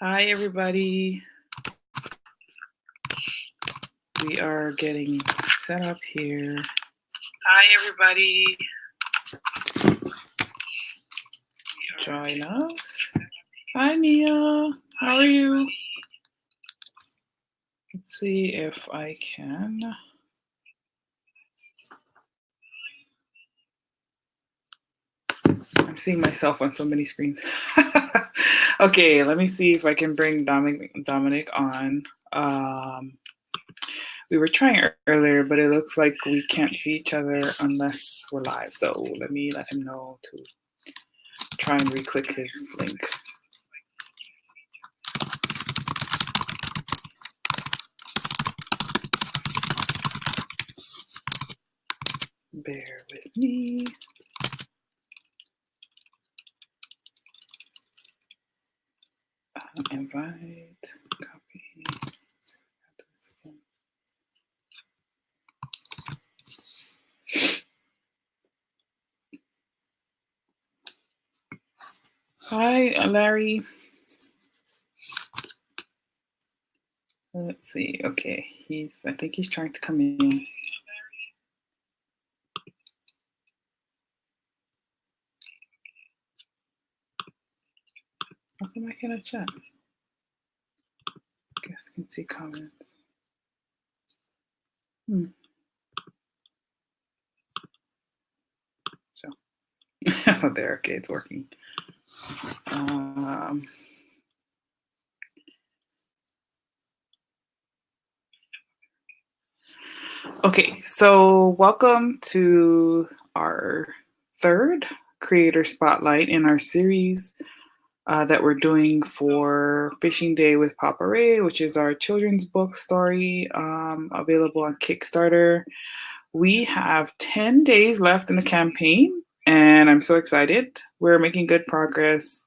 Hi, everybody. We are getting set up here. Hi, everybody. Join us. Hi, Mia. How are you? Let's see if I can. I'm seeing myself on so many screens. Okay, let me see if I can bring Dominic on. We were trying earlier, but it looks like we can't see each other unless we're live. So let me let him know to try and re-click his link. Bear with me. Invite, copy. Hi, Larry. Let's see. Okay, I think he's trying to come in. How come I cannot chat? Guess I can see comments. So, oh, there. Okay, it's working. Okay, so welcome to our third creator spotlight in our series that we're doing for Fishing Day with Papa Ray, which is our children's book story available on Kickstarter. We have 10 days left in the campaign, and I'm so excited. We're making good progress.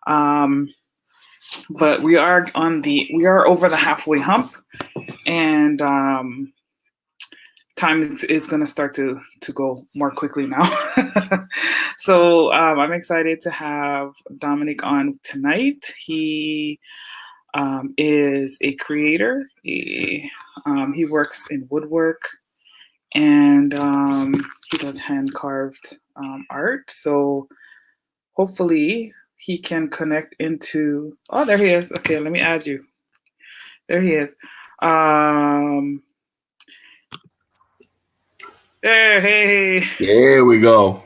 But we are over the halfway hump, and time is going to start to go more quickly now. So I'm excited to have Dominic on tonight. He is a creator. He works in woodwork, and he does hand carved art. So hopefully he can connect into. Oh, there he is. Okay, let me add you. There he is. There, hey. There we go.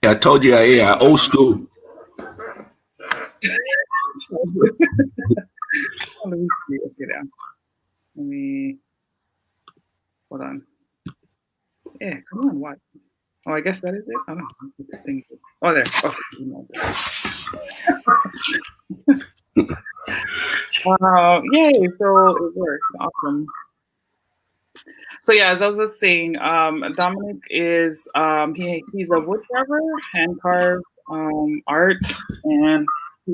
I told you, I old school. Let me see. Okay, now. Let me. Hold on. Yeah, come on, what? Oh, I guess that is it. I don't know what this thing is. Oh, there. Okay. Yay! So it worked. Awesome. So yeah, as I was just saying, Dominic is he's a wood carver, hand carved art, and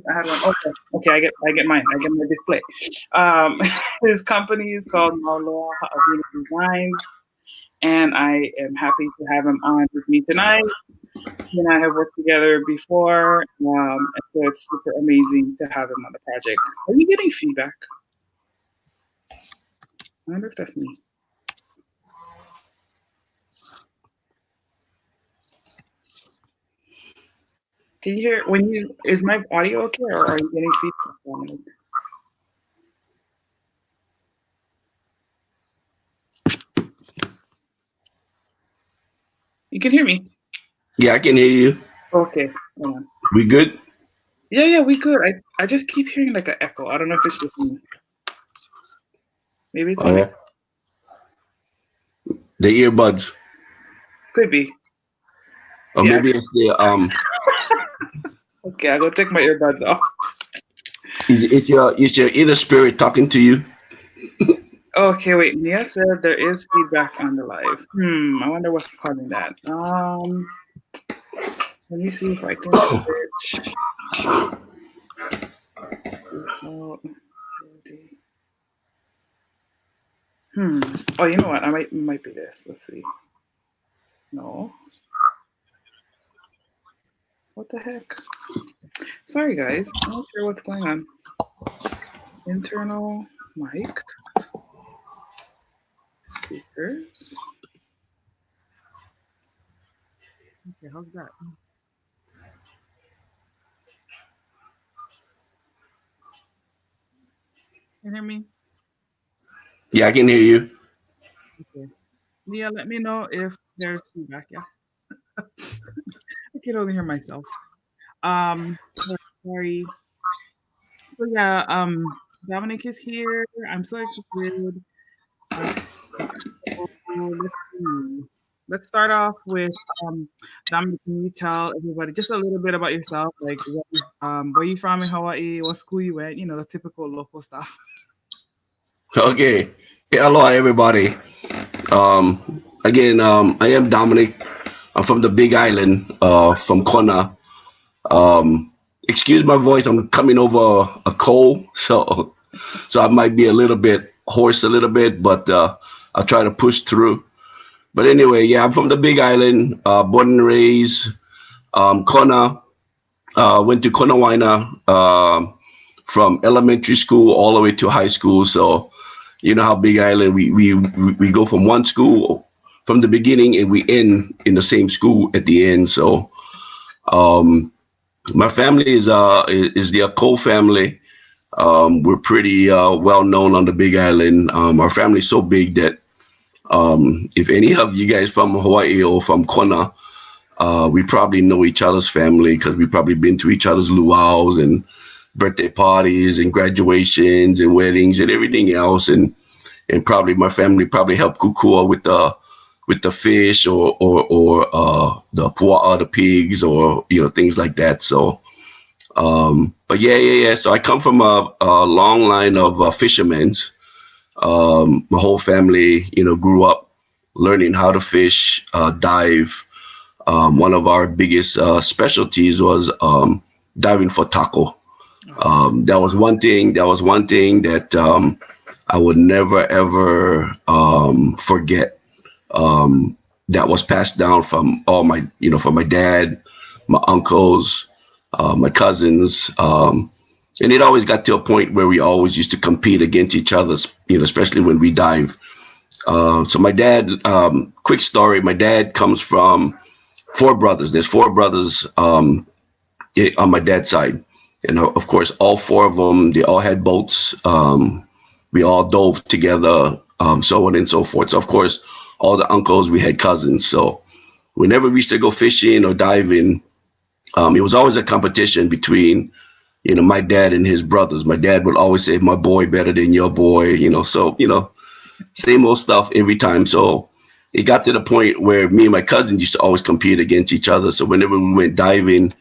I had one. Okay, I get mine. I get my display. His company is called Mauloa Ha'awina Designs, and I am happy to have him on with me tonight. He and I have worked together before, and so it's super amazing to have him on the project. Are you getting feedback? I wonder if that's me. Can you hear is my audio okay, or are you getting feedback from it? You can hear me? Yeah, I can hear you. Okay. Hold on. We good? Yeah, we good. I just keep hearing like an echo. I don't know if it's just me. Maybe it's Oh, me. yeah. The earbuds. Could be. Or Yeah. maybe it's the Okay, I'll go take my earbuds off. it's your inner spirit talking to you. Okay, wait. Mia said there is feedback on the live. I wonder what's causing that. Let me see if I can switch. Oh, you know what? I might be this. Let's see. No. What the heck? Sorry, guys. I'm not sure what's going on. Internal mic. Speakers. Okay, how's that? Can you hear me? Yeah, I can hear you. Okay. Leah, let me know if there's feedback. Yeah. I can only hear myself. Yeah, sorry. So yeah, Dominic is here. I'm so excited. Uh, so let's see. Let's start off with Dominic. Can you tell everybody just a little bit about yourself? Like, where you from in Hawaii? What school you went? You know, the typical local stuff. Okay. Hey, aloha, everybody. Again, I am Dominic. I'm from the Big Island, from Kona. Um, Excuse my voice. I'm coming over a cold, so I might be a little bit hoarse, a little bit, but I'll try to push through. But anyway, yeah, I'm from the Big Island, born and raised, Kona. Went to Kona from elementary school all the way to high school. So you know how Big Island, we go from one school from the beginning and we end in the same school at the end. So um, my family is the Acol family. We're pretty well known on the Big Island. Our family's so big that if any of you guys from Hawaii or from Kona, we probably know each other's family because we probably been to each other's luau's and birthday parties and graduations and weddings and everything else. And probably my family probably helped Kukua with the fish or the pua'a, the pigs, or things like that. So but yeah. So I come from a long line of fishermen. My whole family, grew up learning how to fish, dive. One of our biggest specialties was diving for taco. Oh, That was one thing. That was one thing that I would never ever forget. That was passed down from all my, from my dad, my uncles, my cousins, and it always got to a point where we always used to compete against each other, especially when we dive. So my dad, quick story. My dad comes from four brothers. There's four brothers on my dad's side, and of course, all four of them, they all had boats. We all dove together, so on and so forth. So of course, all the uncles, we had cousins. So whenever we used to go fishing or diving, it was always a competition between my dad and his brothers. My dad would always say, "My boy better than your boy," So same old stuff every time. So it got to the point where me and my cousins used to always compete against each other. So whenever we went diving,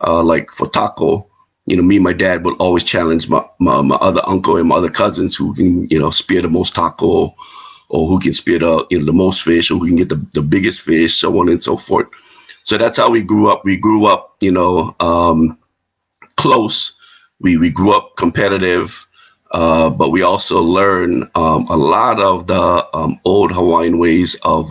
like for taco, me and my dad would always challenge my other uncle and my other cousins who can, spear the most taco, or who can spear the most fish, or who can get the biggest fish, so on and so forth. So that's how we grew up. We grew up, close. We grew up competitive, but we also learned a lot of the old Hawaiian ways of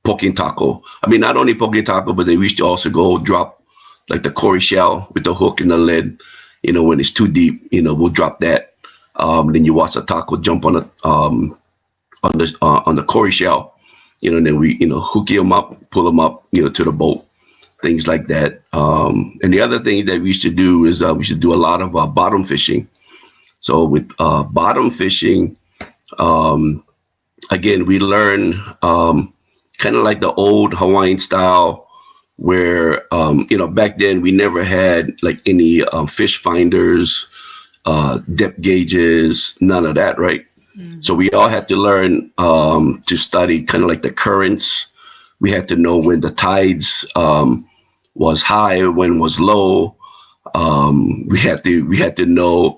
poking taco. I mean, not only poking taco, but they used to also go drop like the cory shell with the hook and the lead. When it's too deep, we'll drop that. Then you watch the taco jump on the cory shell. And then we hook him up, pull him up, to the boat, things like that. And the other thing that we used to do is we should do a lot of bottom fishing. So with bottom fishing, um, again, we learn kind of like the old Hawaiian style, where back then we never had like any fish finders, depth gauges, none of that, right? So mm-hmm. we all had to learn to study kind of like the currents. We had to know when the tides was high, when was low. We had to know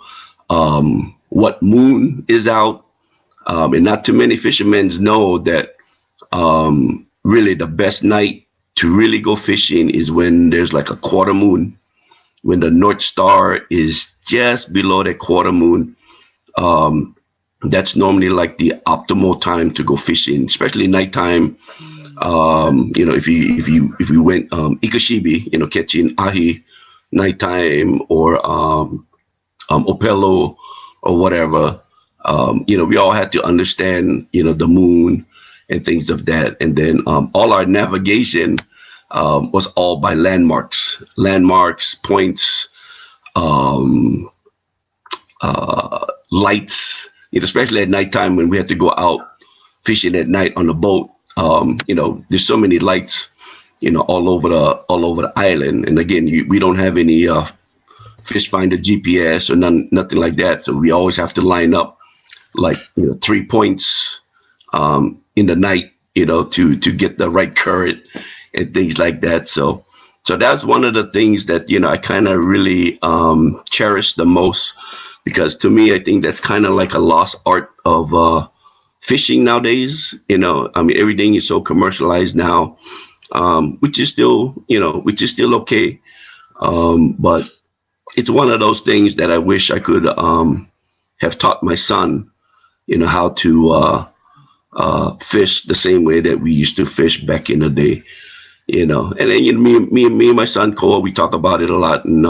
what moon is out, and not too many fishermen know that really the best night to really go fishing is when there's like a quarter moon, when the North Star is just below that quarter moon. Um, that's normally like the optimal time to go fishing, especially nighttime. If you went ikashibi, catching ahi nighttime, or opelo or whatever, we all had to understand, the moon and things of that. And then all our navigation was all by landmarks, points, um, lights. Especially at nighttime when we had to go out fishing at night on the boat. There's so many lights, all over the island. And again, we don't have any fish finder GPS or nothing like that. So we always have to line up like 3 points in the night, to get the right current and things like that. So that's one of the things that I kind of really cherish the most, because to me I think that's kind of like a lost art of fishing nowadays. I mean, everything is so commercialized now, which is still okay. But it's one of those things that I wish I could have taught my son, how to fish the same way that we used to fish back in the day. And then me and my son Cole, we talk about it a lot, and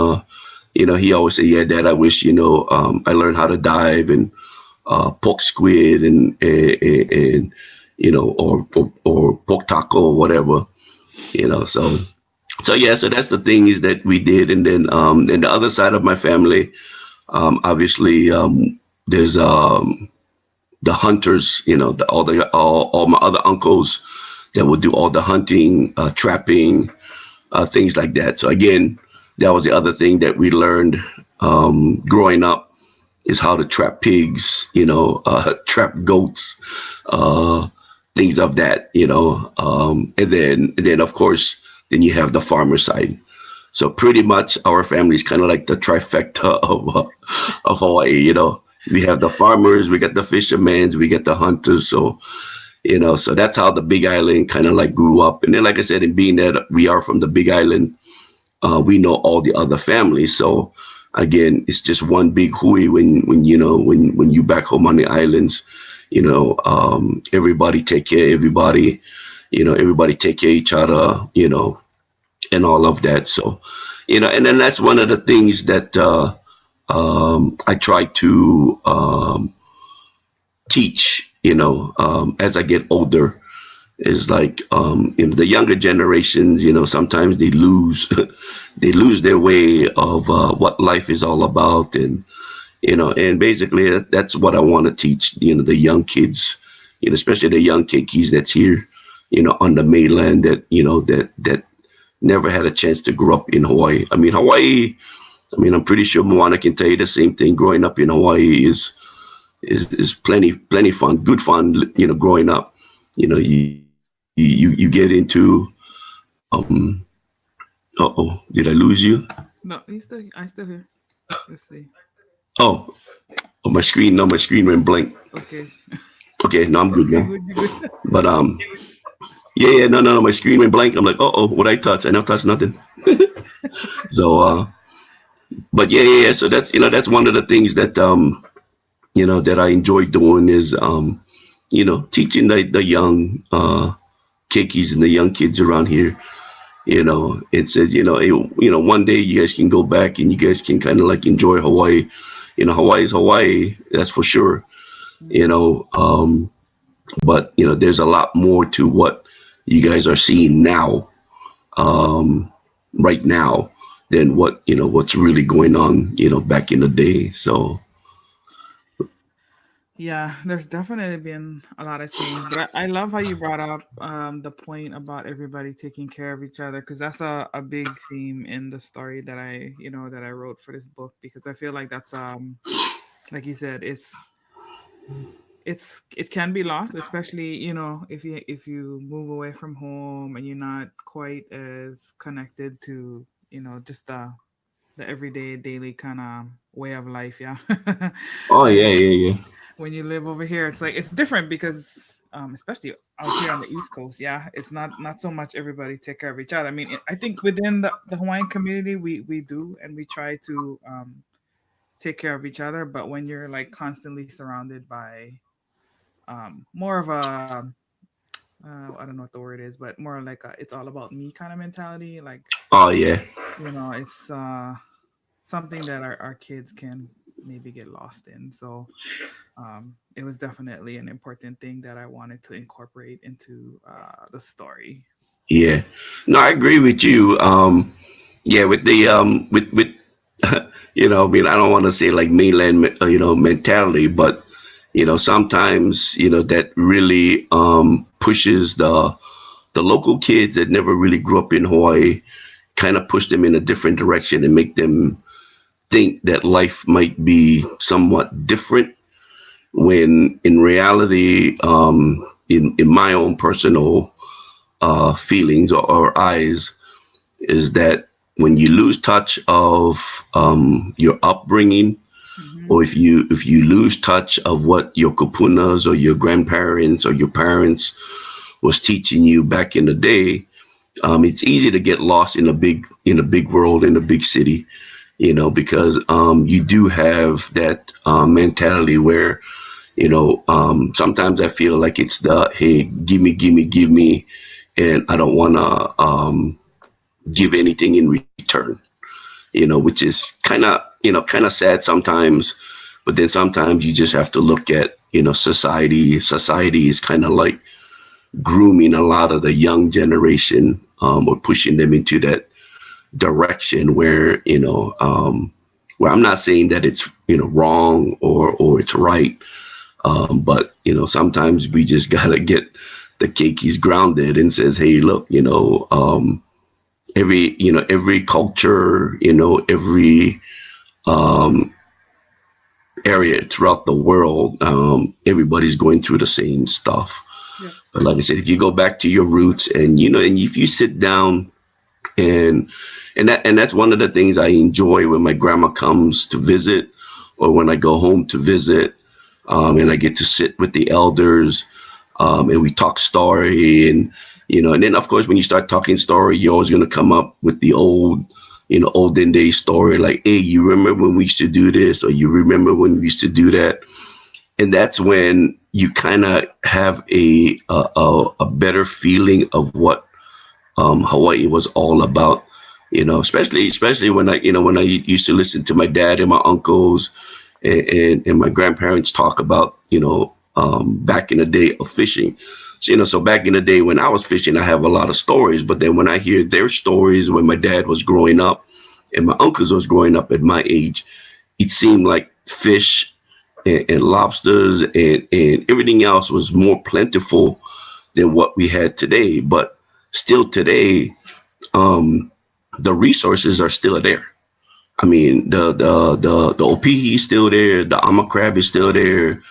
he always say, "Yeah, Dad, I wish I learned how to dive and poke squid and or poke taco or whatever." So yeah, so that's the things that we did. And then the other side of my family, obviously, there's the hunters, all my other uncles that would do all the hunting, trapping, things like that. So again, that was the other thing that we learned growing up, is how to trap pigs, trap goats, uh, things of that, and then of course, then you have the farmer side. So pretty much our family is kind of like the trifecta of Hawaii. We have the farmers, we got the fishermen, we get the hunters. So that's how the Big Island kind of like grew up. And then, like I said, in being that we are from the Big Island, we know all the other families. So again, it's just one big hui when you back home on the islands. Everybody take care of everybody. Everybody take care of each other. And all of that. So, and then that's one of the things that I try to teach. As I get older, is like the younger generations. Sometimes they lose they lose their way of what life is all about, and basically that's what I want to teach. The young kids, especially the young kikis that's here, on the mainland, that never had a chance to grow up in Hawaii. I mean, Hawaii. I mean, I'm pretty sure Moana can tell you the same thing. Growing up in Hawaii is plenty fun, good fun. Growing up, you get into. Uh oh, did I lose you? No, he's still. I still here. Let's see. Oh, oh, my screen. No, my screen went blank. Okay. Okay, no, I'm good You now. good? You good? But yeah, yeah, no, no, no, my screen went blank. I'm like, oh, what I touch? I never touched nothing. So, but yeah, yeah, yeah. So that's one of the things that that I enjoy doing is teaching the young kikis and the young kids around here. It says one day you guys can go back and you guys can kind of like enjoy Hawaii. Hawaii is Hawaii, that's for sure. You Mhm. know, um, but there's a lot more to what you guys are seeing now, um, right now, than what's really going on back in the day. So Yeah, there's definitely been a lot of change, but I love how you brought up the point about everybody taking care of each other, because that's a big theme in the story that I wrote for this book, because I feel like that's like you said, it can be lost, especially if you move away from home and you're not quite as connected to just the everyday daily kind of way of life. Yeah. oh And yeah, yeah, yeah. when you live over here, it's like it's different because especially out here on the East Coast, yeah, it's not so much everybody take care of each other. I mean, I think within the Hawaiian community, we do, and we try to take care of each other. But when you're like constantly surrounded by more of a I don't know what the word is, but more like a, it's all about me kind of mentality. Like, Oh yeah, it's something that our kids can maybe get lost in. So it was definitely an important thing that I wanted to incorporate into the story. yeah. No, I agree with you. Yeah, with the with I mean, I don't want to say like mainland, mentality, but sometimes that really pushes the local kids that never really grew up in Hawaii, kind of push them in a different direction and make them think that life might be somewhat different when in reality, in my own personal feelings or eyes, is that when you lose touch of your upbringing, Hmm. or if you lose touch of what your kapunas or your grandparents or your parents was teaching you back in the day, it's easy to get lost in a big world, in a big city, because you do have that mentality where sometimes I feel like it's the, hey, give me, give me, give me, and I don't want to give anything in return, which is kind of sad sometimes. But then sometimes you just have to look at society. Society is kind of like grooming a lot of the young generation, or pushing them into that direction where where I'm not saying that it's wrong or it's right, but sometimes we just gotta get the keikis grounded and says, hey, look, every culture, every um, area throughout the world, everybody's going through the same stuff. Yep. But like I said, if you go back to your roots, and if you sit down and that's one of the things I enjoy when my grandma comes to visit, or when I go home to visit, and I get to sit with the elders, and we talk story, and then of course when you start talking story, you're always going to come up with the olden day story, like, hey, you remember when we used to do this, or you remember when we used to do that, and that's when you kind of have a better feeling of what Hawaii was all about. Especially when I used to listen to my dad and my uncles and my grandparents talk about back in the day of fishing. So back in the day when I was fishing, I have a lot of stories. But then when I hear their stories when my dad was growing up and my uncles was growing up at my age, it seemed like fish and lobsters and everything else was more plentiful than what we had today. But still today, um, the resources are still there. I mean, the opihi is still there. The ama crab is still there.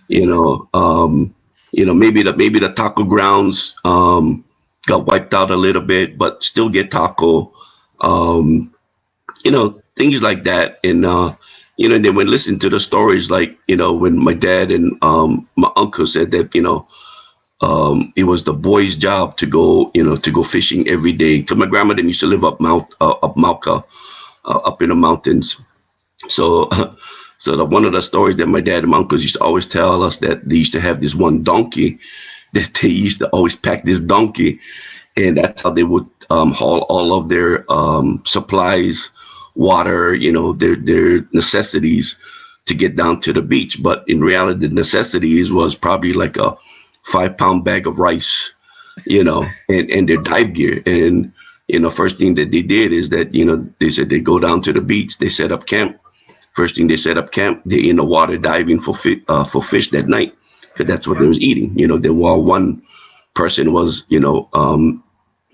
You know, um, maybe the taco grounds got wiped out a little bit, but still get taco. Um, things like that. And then when listen to the stories, like when my dad and my uncle said that it was the boys' job to go fishing every day. Because my grandmother used to live up Mauka, up in the mountains. So, so one of the stories that my dad and my uncles used to always tell us, that they used to have this one donkey that they used to always pack this donkey, and that's how they would haul all of their supplies, water, their necessities to get down to the beach. But in reality, the necessities was probably like a 5 pound bag of rice, and their dive gear. And first thing that they did is that they said they go down to the beach, they set up camp. First thing they set up camp, they in the water diving for fish that night, because Yep. that's what they was eating. Then while one person was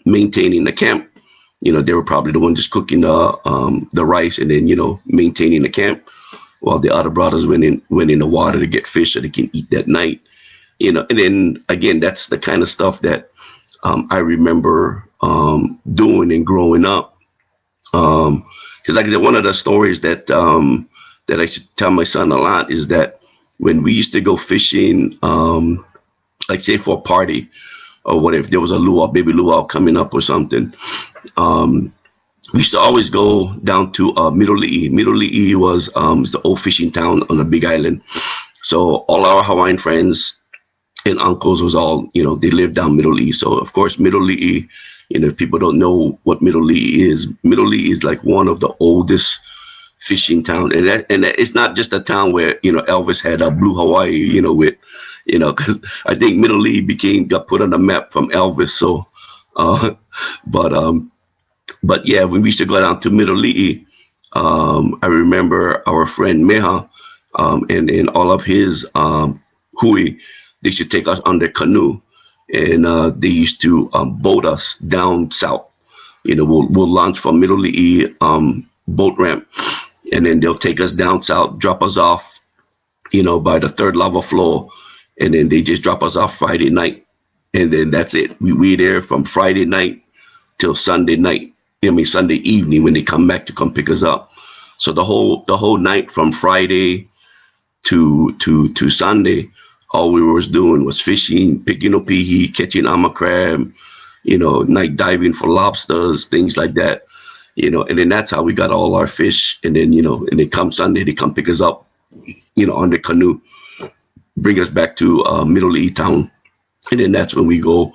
maintaining the camp, they were probably the one just cooking the rice, and then maintaining the camp, while the other brothers went in the water to get fish so they can eat that night. And then again, that's the kind of stuff that I remember doing and growing up. Because like I said, one of the stories that I should tell my son a lot is that when we used to go fishing, like say for a party, or what if there was a luau, baby luau coming up or something, um, we used to always go down to Middle Li'i. Middle Li'i was the old fishing town on the Big Island. So all our Hawaiian friends and uncles was all, they lived down Middle East. So of course, Middle East, if people don't know what Middle East is like one of the oldest fishing town, and it's not just a town where Elvis had a Blue Hawaii, with, because I think Middle East got put on the map from Elvis. So, uh, but yeah, when we used to go down to Middle East, I remember our friend Meha, and all of his hui, they used to take us on their canoe, and they used to boat us down south. We'll launch from Middle East boat ramp, and then they'll take us down south, drop us off, by the third lava floor, and then they just drop us off Friday night, and then that's it. We there from Friday night till Sunday night. I mean Sunday evening when they come back to come pick us up. So the whole night from Friday to Sunday, all we was doing was fishing, picking opihi, catching ama crab, night diving for lobsters, things like that. And then that's how we got all our fish. And then, and they come Sunday, they come pick us up, on the canoe, bring us back to Middle East town. And then that's when we go,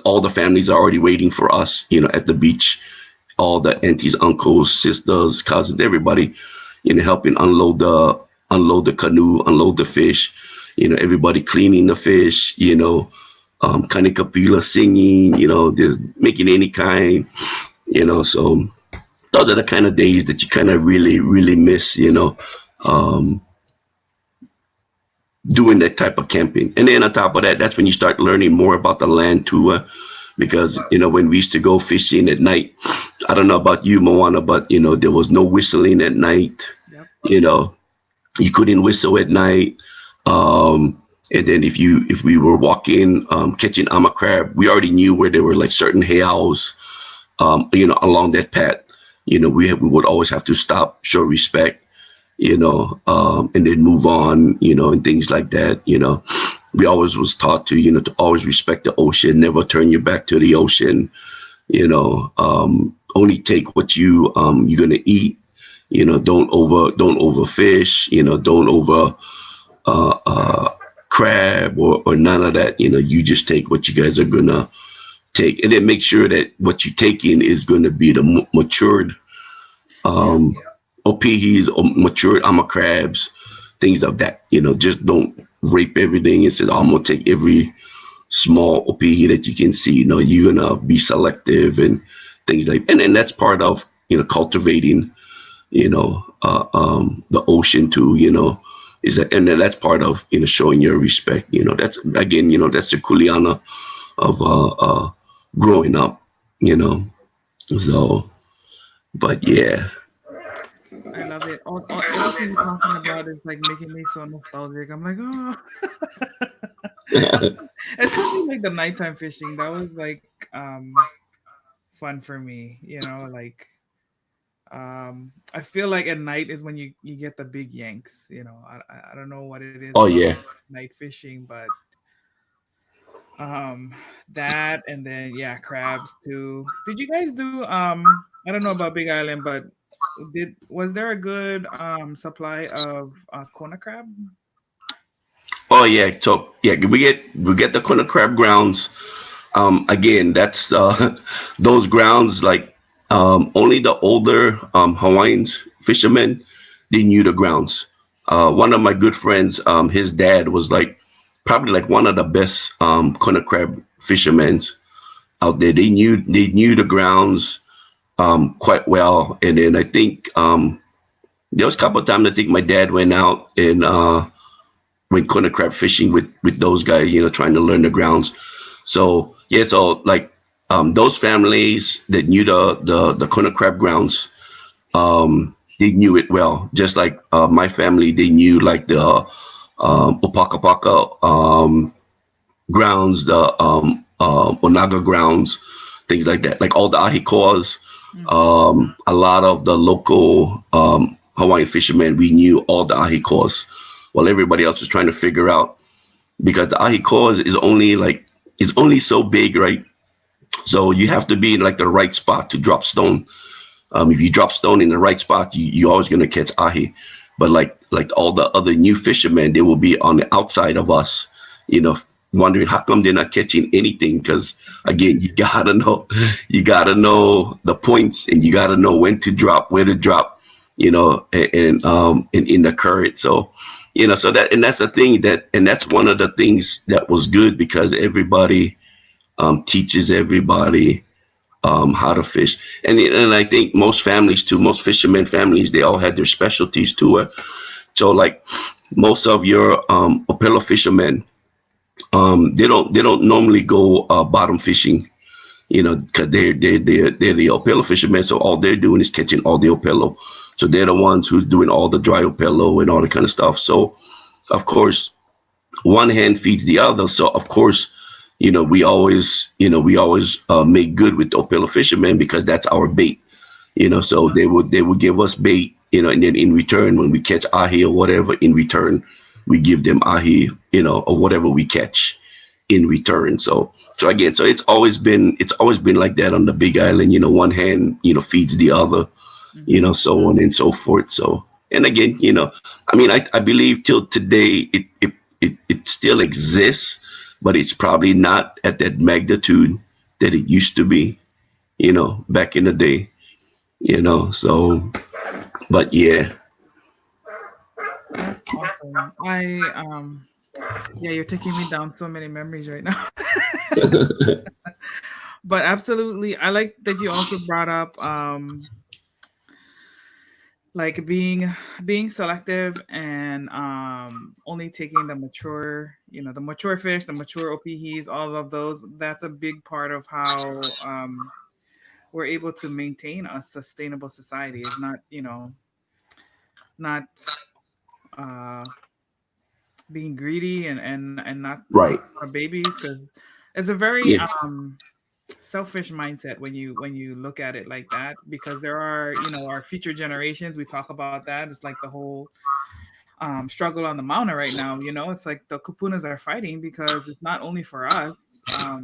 all the families are already waiting for us, at the beach, all the aunties, uncles, sisters, cousins, everybody, helping unload the canoe, unload the fish, everybody cleaning the fish, kanikapila singing, just making any kind, so those are the kind of days that you kind of really, really miss, um, doing that type of camping. And then on top of that, that's when you start learning more about the land too. Because when we used to go fishing at night, I don't know about you, Moana, but there was no whistling at night. Yep. You know, you couldn't whistle at night. And then if we were walking, catching ama crab, we already knew where there were like certain heiaus, along that path. We would always have to stop, show respect, and then move on, and things like that. We always was taught to always respect the ocean, never turn your back to the ocean. Only take what you're gonna eat. Don't overfish. Don't over crab or none of that. You just take what you guys are gonna take, and then make sure that what you take in is going to be the matured Yeah. opihis or matured ama crabs, things of that. Just don't rape everything and say, "Oh, I'm gonna take every small opihi that you can see." You're gonna be selective and things like, and then that's part of cultivating the ocean too. Is that, and then that's part of showing your respect. That's again, that's the kuleana of growing up. So, but yeah. I love it. Everything you're talking about is like making me so nostalgic. I'm like, oh, especially like the nighttime fishing. That was like fun for me. Like I feel like at night is when you get the big yanks. I don't know what it is Oh about yeah. night fishing, but that, and then yeah, crabs too. Did you guys do I don't know about Big Island, but was there a good supply of kona crab? Oh yeah. So yeah, we get the Kona crab grounds. Again, that's those grounds like only the older Hawaiians fishermen, they knew the grounds. One of my good friends, his dad was like probably like one of the best Kona crab fishermen out there. They knew the grounds quite well. And then I think there was a couple of times I think my dad went out and went Kona crab fishing with those guys, trying to learn the grounds. So yeah, so like those families that knew the Kona crab grounds, they knew it well. Just like my family, they knew like the Opakapaka grounds, the Onaga grounds, things like that. Like all the ahikoas, Mm. a lot of the local Hawaiian fishermen, we knew all the ahikoas, while everybody else was trying to figure out because the ahikoas is only so big, right? So you have to be in like the right spot to drop stone. If you drop stone in the right spot, you're always gonna catch ahi. But like all the other new fishermen, they will be on the outside of us, you know, wondering how come they're not catching anything. Because again, you gotta know the points, and you gotta know when to drop, where to drop, and in the current. So, so that's the thing and that's one of the things that was good, because everybody teaches everybody how to fish. And I think most families too, most fishermen families, they all had their specialties too. So like most of your Opelo fishermen, they don't normally go bottom fishing, because they're the Opelo fishermen. So all they're doing is catching all the Opelo. So they're the ones who's doing all the dry Opelo and all that kind of stuff. So of course, one hand feeds the other. So of course, we always make good with the Opelo fishermen, because that's our bait. So they would give us bait, and then in return, when we catch ahi or whatever, in return, we give them ahi, or whatever we catch in return. So again, so it's always been like that on the Big Island. One hand, feeds the other, Mhm. so on and so forth. So, and again, I mean, I believe till today it still exists, but it's probably not at that magnitude that it used to be, back in the day. So, but yeah. That's awesome. Yeah, you're taking me down so many memories right now. But absolutely, I like that you also brought up like being selective and only taking the mature, the mature fish, the mature OPHs, all of those. That's a big part of how we're able to maintain a sustainable society. Is not, not uh being greedy and not Right. taking a lot of babies, because it's a very Yeah. selfish mindset when you look at it like that, because there are, our future generations. We talk about that. It's like the whole struggle on the Mauna right now. It's like the kupunas are fighting because it's not only for us,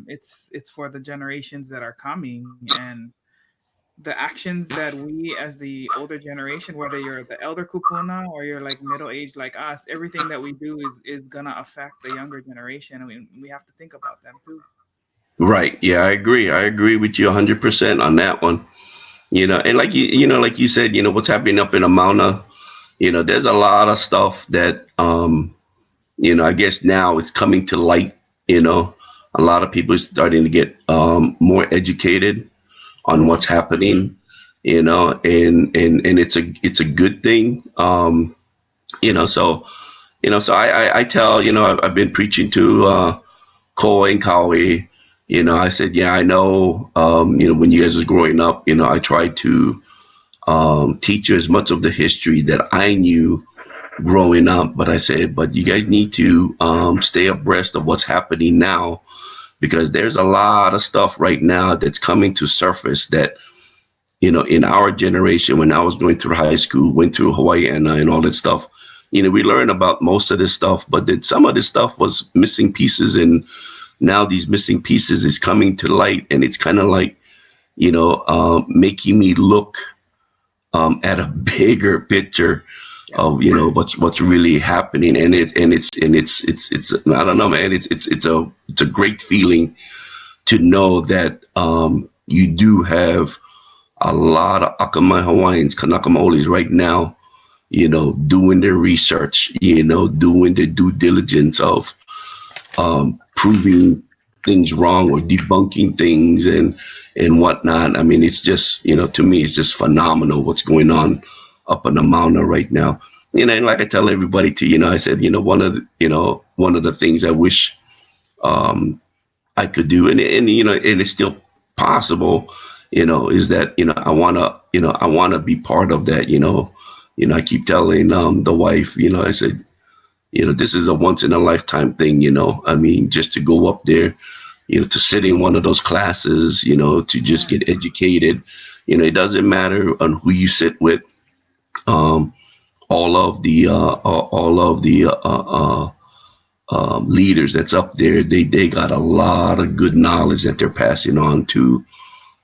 it's for the generations that are coming. And the actions that we as the older generation, whether you're the elder kupuna or you're like middle aged like us, everything that we do is gonna affect the younger generation, and we have to think about them too. Right. Yeah, I agree. I agree with you 100% on that one. And like you said, what's happening up in Amana, there's a lot of stuff that, I guess now it's coming to light. You know, a lot of people are starting to get more educated on what's Mhm. happening. And it's a good thing. So I tell, I've been preaching to Koa and Kaui. I said, yeah, I know. When you guys was growing up, I tried to teach you as much of the history that I knew growing up. But I said, but you guys need to stay abreast of what's happening now, because there's a lot of stuff right now that's coming to surface that, in our generation, when I was going through high school, went through Hawaiian and all that stuff, we learned about most of this stuff, but then some of this stuff was missing pieces. And now these missing pieces is coming to light, and it's kind of like, making me look at a bigger picture Yes. of what's really happening. And it's I don't know, man. It's a great feeling to know that you do have a lot of Akamai Hawaiians, Kanaka Maolis right now, doing their research, doing their due diligence of proving things wrong or debunking things and whatnot. I mean, it's just, to me, it's just phenomenal what's going on up in the mountain right now. And like I tell everybody too, I said, one of the things I wish um, I could do, and it's still possible, is that, I wanna be part of that. I keep telling the wife, I said, this is a once in a lifetime thing. I mean, just to go up there, to sit in one of those classes, to just Yeah. get educated. It doesn't matter on who you sit with. Um, all of the leaders that's up there, they got a lot of good knowledge that they're passing on to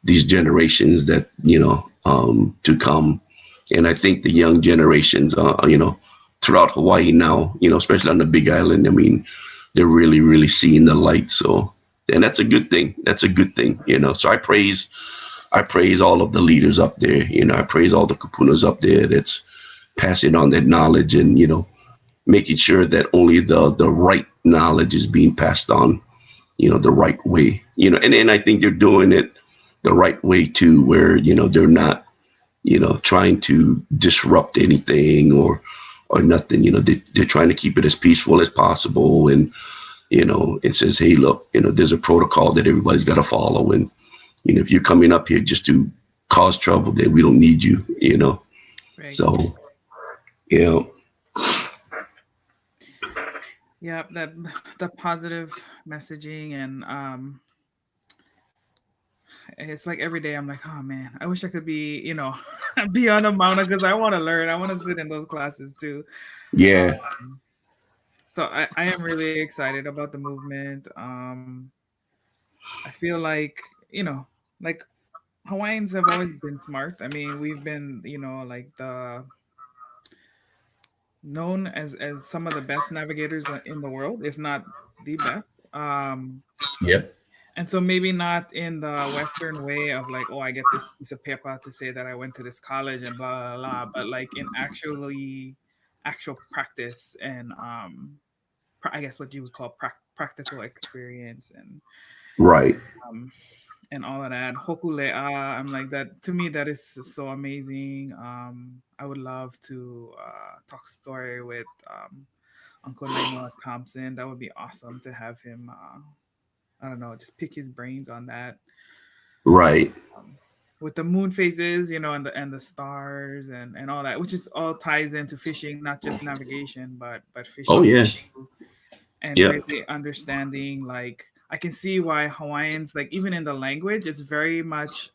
these generations that, to come. And I think the young generations, throughout Hawaii now, especially on the Big Island. I mean, they're really, really seeing the light. So, and that's a good thing. That's a good thing, you know. So I praise all of the leaders up there. You know, I praise all the kapunas up there that's passing on that knowledge, and you know, making sure that only the right knowledge is being passed on, you know, the right way. You know, and I think they're doing it the right way too, where you know they're not, you know, trying to disrupt anything or nothing. You know, they're trying to keep it as peaceful as possible, and you know, it says, hey, look, you know, there's a protocol that everybody's got to follow, and you know, if you're coming up here just to cause trouble, then we don't need you. You know, Right. so you know, Yeah, that the positive messaging and it's like every day I'm like, oh man, I wish I could be, be on a mountain because I want to learn. I want to sit in those classes too. yeah, So I am really excited about the movement. I feel like, like Hawaiians have always been smart. I mean, we've been, like the known as some of the best navigators in the world, if not the best. Um, yep, and so maybe not in the Western way of like, oh, I get this piece of paper to say that I went to this college and blah blah blah, but like in actual practice and I guess what you would call practical experience right, um, and all of that. Hokulea, I'm like that. To me, that is so amazing. I would love to talk story with Uncle Nainoa Thompson. That would be awesome to have him. I don't know, just pick his brains on that. right. Um, with the moon phases, and the stars and all that, which is all ties into fishing, not just navigation, but Oh fishing yeah, and yep, really understanding. Like I can see why Hawaiians, like even in the language, it's very much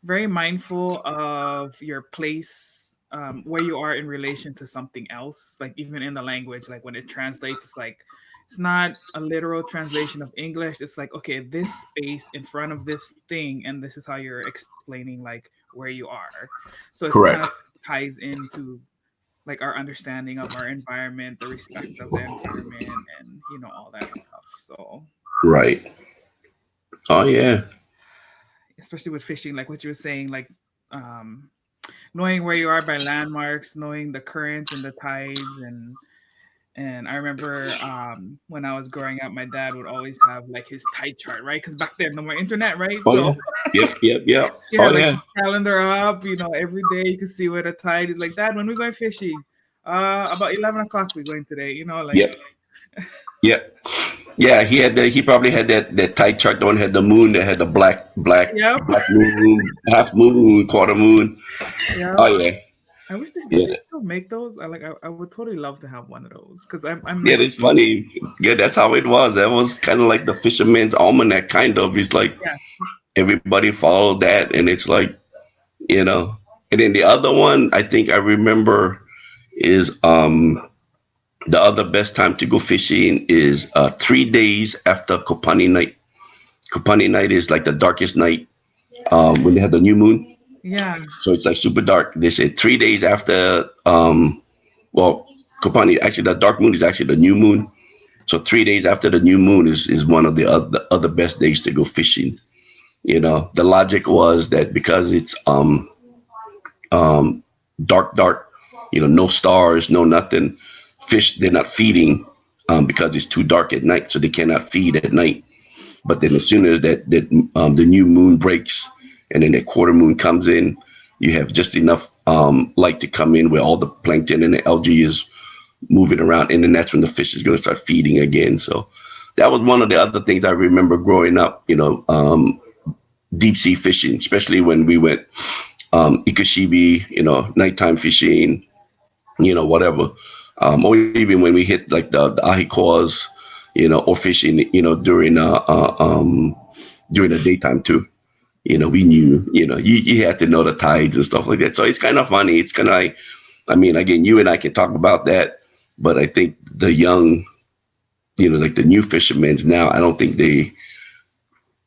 very mindful of your place, where you are in relation to something else. Like even in the language, like when it translates, it's like it's not a literal translation of English. It's like, okay, this space in front of this thing, and this is how you're explaining like where you are. So it's kind of correct, ties into like our understanding of our environment, the respect of the environment, and all that stuff. So right. Oh yeah, especially with fishing, like what you were saying, like um, knowing where you are by landmarks, knowing the currents and the tides, and I remember when I was growing up, my dad would always have like his tide chart, right? Because back then no more internet, right? oh So yeah, yep, yep, yep. you Oh had like yeah, the calendar up, every day you could see where the tide is. Like, Dad, when we going fishing, about 11 o'clock we going today. Like yep, yep. Yeah, he had the, he probably had that tight chart. The one had the moon that had the yep, black moon, half moon, quarter moon. yep. Oh yeah, I wish they did yeah, they still make those. I would totally love to have one of those because I'm yeah. like, It's funny. Yeah, that's how it was. That was kind of like the fisherman's almanac, kind of. It's like yeah, everybody followed that, and it's like, you know. And then the other one, I think I remember is the other best time to go fishing is 3 days after Kopani night. Kopani night is like the darkest night when they have the new moon. yeah, So it's like super dark. They said 3 days after, well, Kopani, actually, the dark moon is actually the new moon. So 3 days after the new moon is one of the other best days to go fishing. You know, the logic was that because it's um, dark, you know, no stars, no nothing, fish, they're not feeding because it's too dark at night. So they cannot feed at night. But then as soon as that the new moon breaks and then that quarter moon comes in, you have just enough light to come in where all the plankton and the algae is moving around, and then that's when the fish is going to start feeding again. So that was one of the other things I remember growing up. You know, deep sea fishing, especially when we went ikashibi, you know, nighttime fishing, you know, whatever. Or even when we hit like the ahikoas, you know, or fishing, you know, during the daytime too. You know, we knew, you know, you had to know the tides and stuff like that. So it's kind of funny. It's kind of like, I mean, again, you and I can talk about that, but I think the young, you know, like the new fishermen now, I don't think they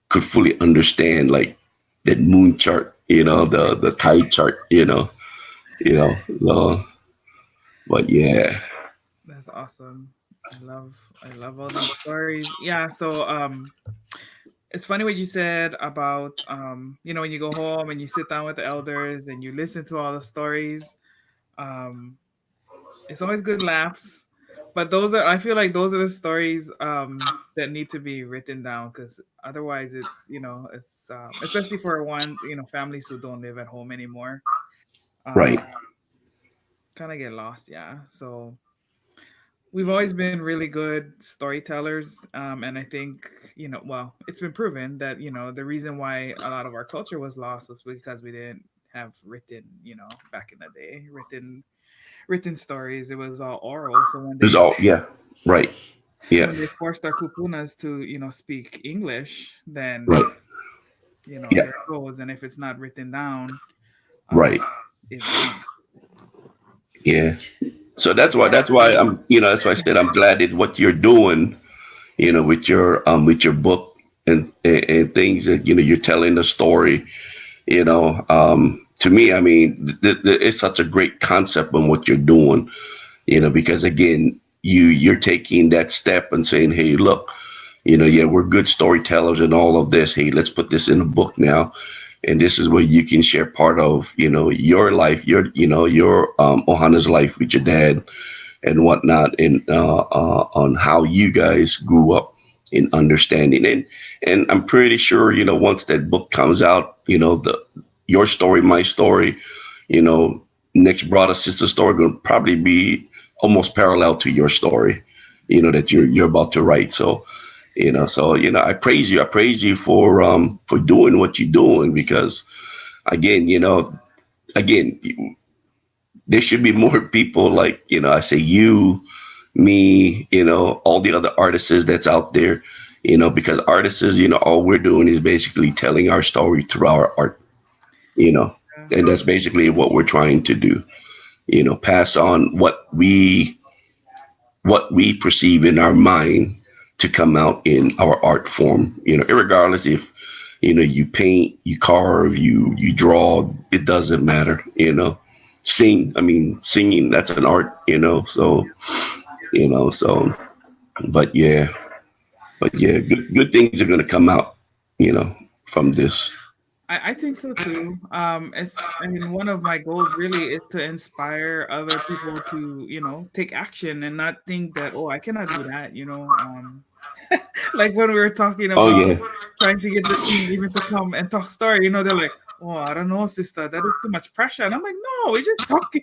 could fully understand like that moon chart, you know, the tide chart, you know. So, but yeah, That's awesome. I love all these stories. Yeah, so it's funny what you said about when you go home and you sit down with the elders and you listen to all the stories. Um it's always good laughs. But I feel like those are the stories that need to be written down, because otherwise it's especially for families who don't live at home anymore. Right. Um kind of get lost, yeah. So we've always been really good storytellers, and I think well, it's been proven that the reason why a lot of our culture was lost was because we didn't have written, back in the day, written stories. It was all oral. So It's all, yeah. Right. Yeah. when they forced our kupunas to speak English, then Right. Yeah. there it goes. And if it's not written down, um, Right. it's gone. Yeah. So that's why that's why I said I'm glad that what you're doing, with your book and things that you're telling the story. To me, I mean, it's such a great concept on what you're doing. Because again, you're taking that step and saying, hey, look, yeah, we're good storytellers and all of this. Hey, let's put this in a book now, and this is where you can share part of your life, your Ohana's life with your dad and whatnot, and on how you guys grew up in understanding. And I'm pretty sure once that book comes out, the your story, my story, you know, next brother sister story going to probably be almost parallel to your story, that you're about to write. I praise you. I praise you for doing what you're doing, because again, again, there should be more people like, I say you, me, all the other artists that's out there, because artists, all we're doing is basically telling our story through our art, you know, Yeah. and that's basically what we're trying to do, pass on what we perceive in our mind to come out in our art form, regardless if, you paint, you carve, you draw, it doesn't matter, singing, that's an art, so, but yeah, good things are going to come out, from this. I think so too. I mean, one of my goals really is to inspire other people to, take action and not think that, oh, I cannot do that, like when we were talking Oh about yeah. trying to get the team even to come and talk story, they're like, oh, I don't know, sister, that is too much pressure. And I'm like, no, we're just talking.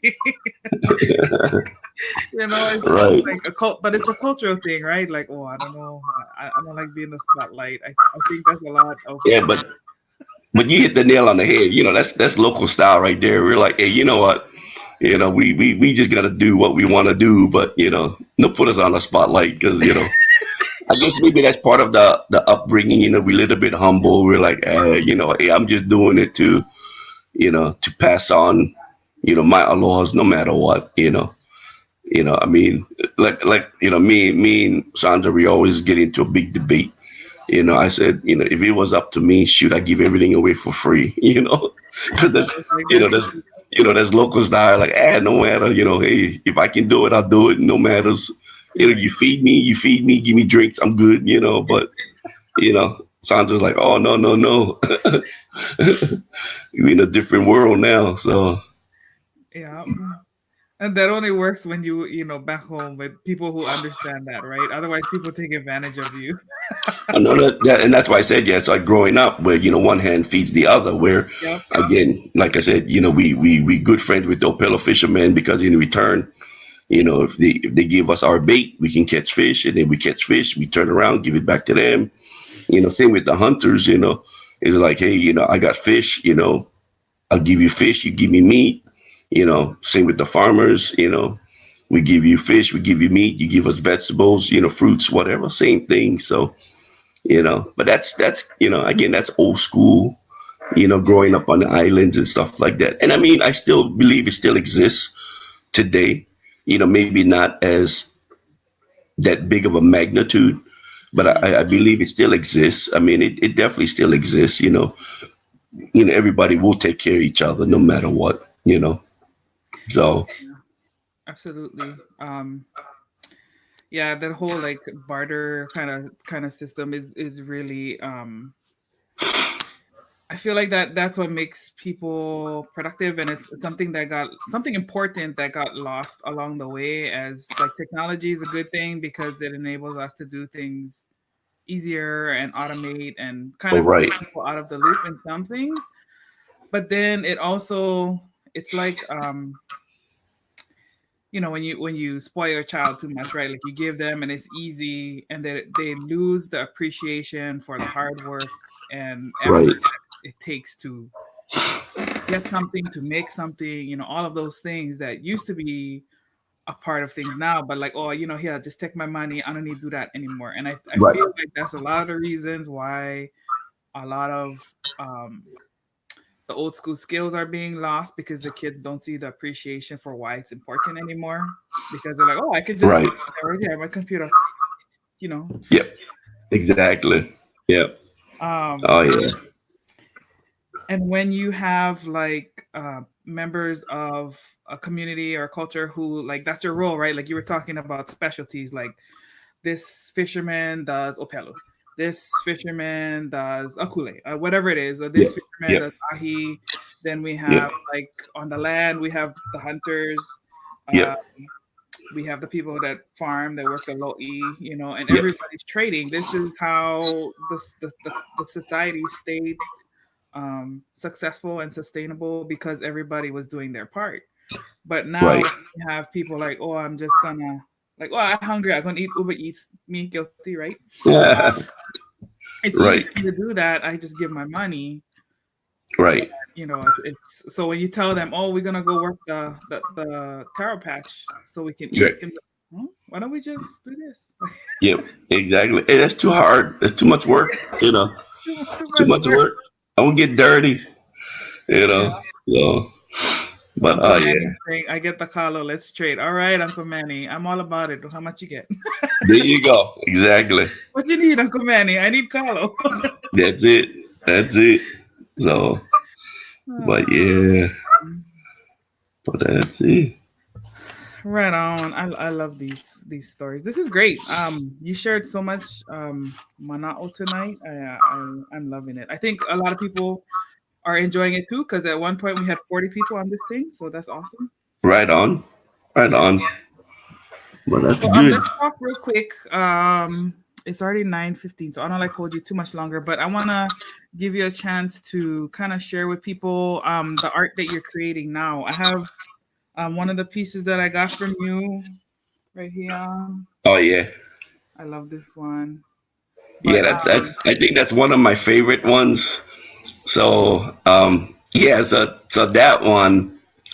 It's Right. like a cult, but it's a cultural thing, right? Like, oh, I don't know, I don't like being the spotlight. I think that's a lot of Yeah, but you hit the nail on the head. That's local style right there. We're like, hey, you know what? We just gotta do what we want to do, but no put us on the spotlight, because I guess maybe that's part of the upbringing. We a little bit humble. We're like, hey, I'm just doing it to pass on, my laws, no matter what. I mean, like me and Sandra, we always get into a big debate. I said, if it was up to me, should I give everything away for free? Because I there's, was like you know, that there's, too. there's locals that are like, no matter, hey, if I can do it, I'll do it. No matters. Right. You feed me, give me drinks, I'm good. But Sandra's like, oh no, no, no, we're in a different world now. So Yeah. And that only works when back home with people who understand that, right? Otherwise, people take advantage of you. I know and that's why I said, yeah, it's like growing up where, one hand feeds the other, where Yep. again, like I said, we good friends with the Opelo fishermen, because in return, if they give us our bait, we can catch fish, and then we catch fish, we turn around, give it back to them. Same with the hunters, it's like, hey, I got fish, I'll give you fish, you give me meat. Same with the farmers, we give you fish, we give you meat, you give us vegetables, fruits, whatever, same thing. So, but that's again, that's old school, Yeah. growing up on the islands and stuff like that. And I mean, I still believe it still exists today, maybe not as that big of a magnitude, but Hmm. I believe it still exists. I mean, it definitely still exists. Everybody will take care of each other no matter what. So Yeah. Absolutely. Yeah, that whole like barter kind of system is really I feel like that's what makes people productive, and it's something that got something important that got lost along the way. As like technology is a good thing because it enables us to do things easier and automate and kind Oh, of take right, people out of the loop in some things. But then it also it's like when you spoil your child too much, right? Like you give them and it's easy, and they lose the appreciation for the hard work and effort right, that it takes to get something, to make something, all of those things that used to be a part of things now, but like, oh, here, just take my money. I don't need to do that anymore. And I right, feel like that's a lot of the reasons why a lot of um, the old school skills are being lost because the kids don't see the appreciation for why it's important anymore. Because they're like, oh, I could just right. sit right here on my computer, you know. Yep, exactly. Yep. Um, Oh yeah. and when you have like members of a community or culture who like that's your role, right? Like you were talking about specialties, like this fisherman does opelu, this fisherman does akule, whatever it is, or this Yep, fisherman yep, does ahi. Then we yep, have like on the land we have the hunters, uh, yep, we have the people that farm, that work the lo'i, and yep. everybody's trading. This is how the society stayed successful and sustainable because everybody was doing their part. But now Right. you have people like, oh, I'm just gonna like, oh, I'm hungry. I'm gonna eat Uber Eats. Me guilty, right? Yeah. It's easy for Right. me to do that. I just give my money. Right. It's so when you tell them, oh, we're gonna go work the taro patch so we can eat, Right. and why don't we just do this? Yep. Exactly. Hey, that's too hard. That's too much work. Too Too much much work. work. I won't get dirty. You Yeah. know. So, but Uncle yeah. Manny saying, I get the calo. Let's trade. All right, Uncle Manny. I'm all about it. How much you get? There you go. Exactly. What you need, Uncle Manny? I need calo. That's it. That's it. So, but yeah. But that's it. Right on. I love these stories. This is great. You shared so much mana'o tonight. I'm loving it. I think a lot of people are enjoying it too because at one point we had 40 people on this thing, so that's awesome. Right on. Right Yeah. on. But that's So good. let's talk real quick. It's already 9:15, so I don't like hold you too much longer, but I want to give you a chance to kind of share with people the art that you're creating now. I have one of the pieces that I got from you right here. Oh yeah. I love this one. Yeah, But that's I think that's one of my favorite ones. So yeah, so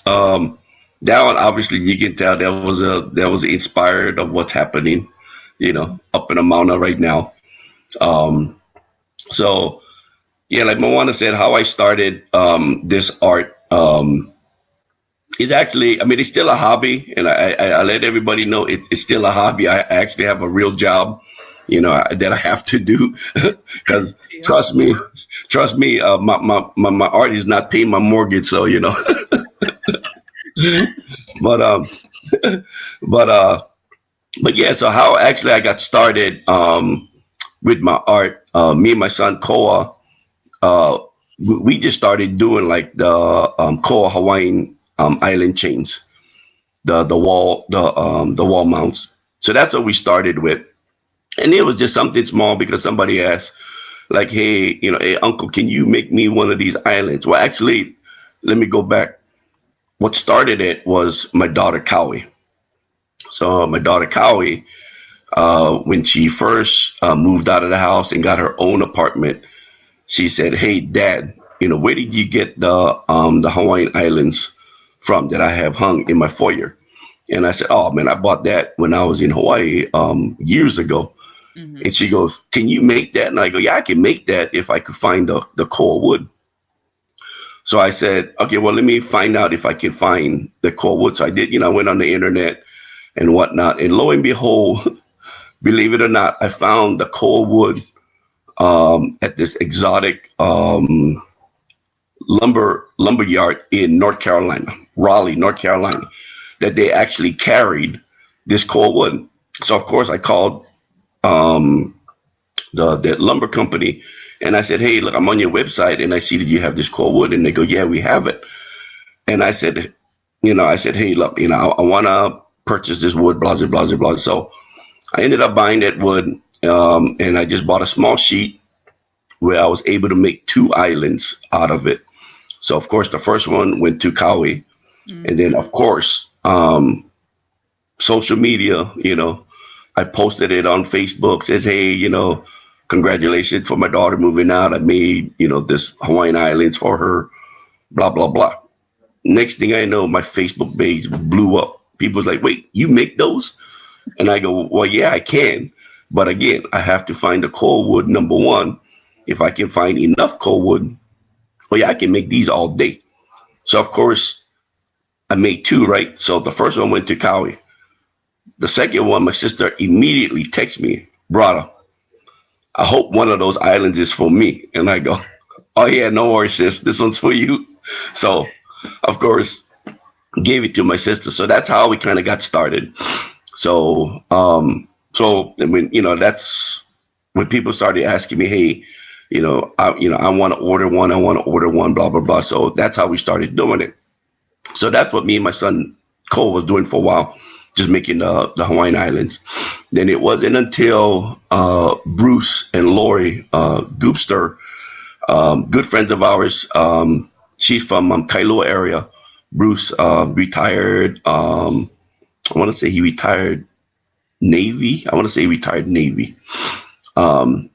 um that one obviously you can tell that was inspired of what's happening, up in Mauna right now. Um so yeah, like Moana said, how I started this art is actually, I mean, it's still a hobby, and I let everybody know it's still a hobby. I actually have a real job, that I have to do because yep. trust me, trust me, my art is not paying my mortgage, so but but but yeah, so how actually I got started with my art, me and my son Koa, uh, we just started doing like the Koa Hawaiian island chains, the wall mounts. So that's what we started with, and it was just something small because somebody asked, like, hey, hey, uncle, can you make me one of these islands? Well, actually, let me go back. What started it was my daughter Cowie. So my daughter Cowie, when she first moved out of the house and got her own apartment, she said, "Hey, Dad, where did you get the Hawaiian islands from that I have hung in my foyer?" And I said, "Oh man, I bought that when I was in Hawaii years ago." Hmm. And she goes, "Can you make that?" And I go, "Yeah, I can make that if I could find the core wood." So I said, "Okay, well, let me find out if I can find the core wood." So I did, I went on the internet and whatnot, and lo and behold, believe it or not, I found the core wood at this exotic lumber yard in North Carolina, Raleigh, North Carolina, that they actually carried this core wood. So of course I called um, the lumber company, and I said, "Hey, look, I'm on your website, and I see that you have this core wood." And they go, "Yeah, we have it." And I said, I said, "Hey, look, I want to purchase this wood, blah blah blah blah." So I ended up buying that wood, and I just bought a small sheet where I was able to make two islands out of it. So of course, the first one went to Kauai, and then of course, social media. I posted it on Facebook. Says, "Hey, congratulations for my daughter moving out. I made this Hawaiian islands for her. Blah blah blah." Next thing I know, my Facebook page blew up. People's like, "Wait, you make those?" And I go, "Well, yeah, I can. But again, I have to find the core wood, number one. If I can find enough core wood, well, yeah, I can make these all day." So, of course, I made two, right? So the first one went to Kauai. The second one, my sister immediately texts me, "Brother, I hope one of those islands is for me." And I go, "Oh, yeah, no worries, sis. This one's for you." So, of course, gave it to my sister. So that's how we kind of got started. So I mean, that's when people started asking me, "Hey, I want to order one. I want to order one." Blah blah blah. So that's how we started doing it. So that's what me and my son Cole was doing for a while, just making the Hawaiian Islands. Then it wasn't until Bruce and Lori Goopster, good friends of ours. She's from Kailua area. Bruce retired. I want to say he retired Navy. I want to say he retired Navy. Um,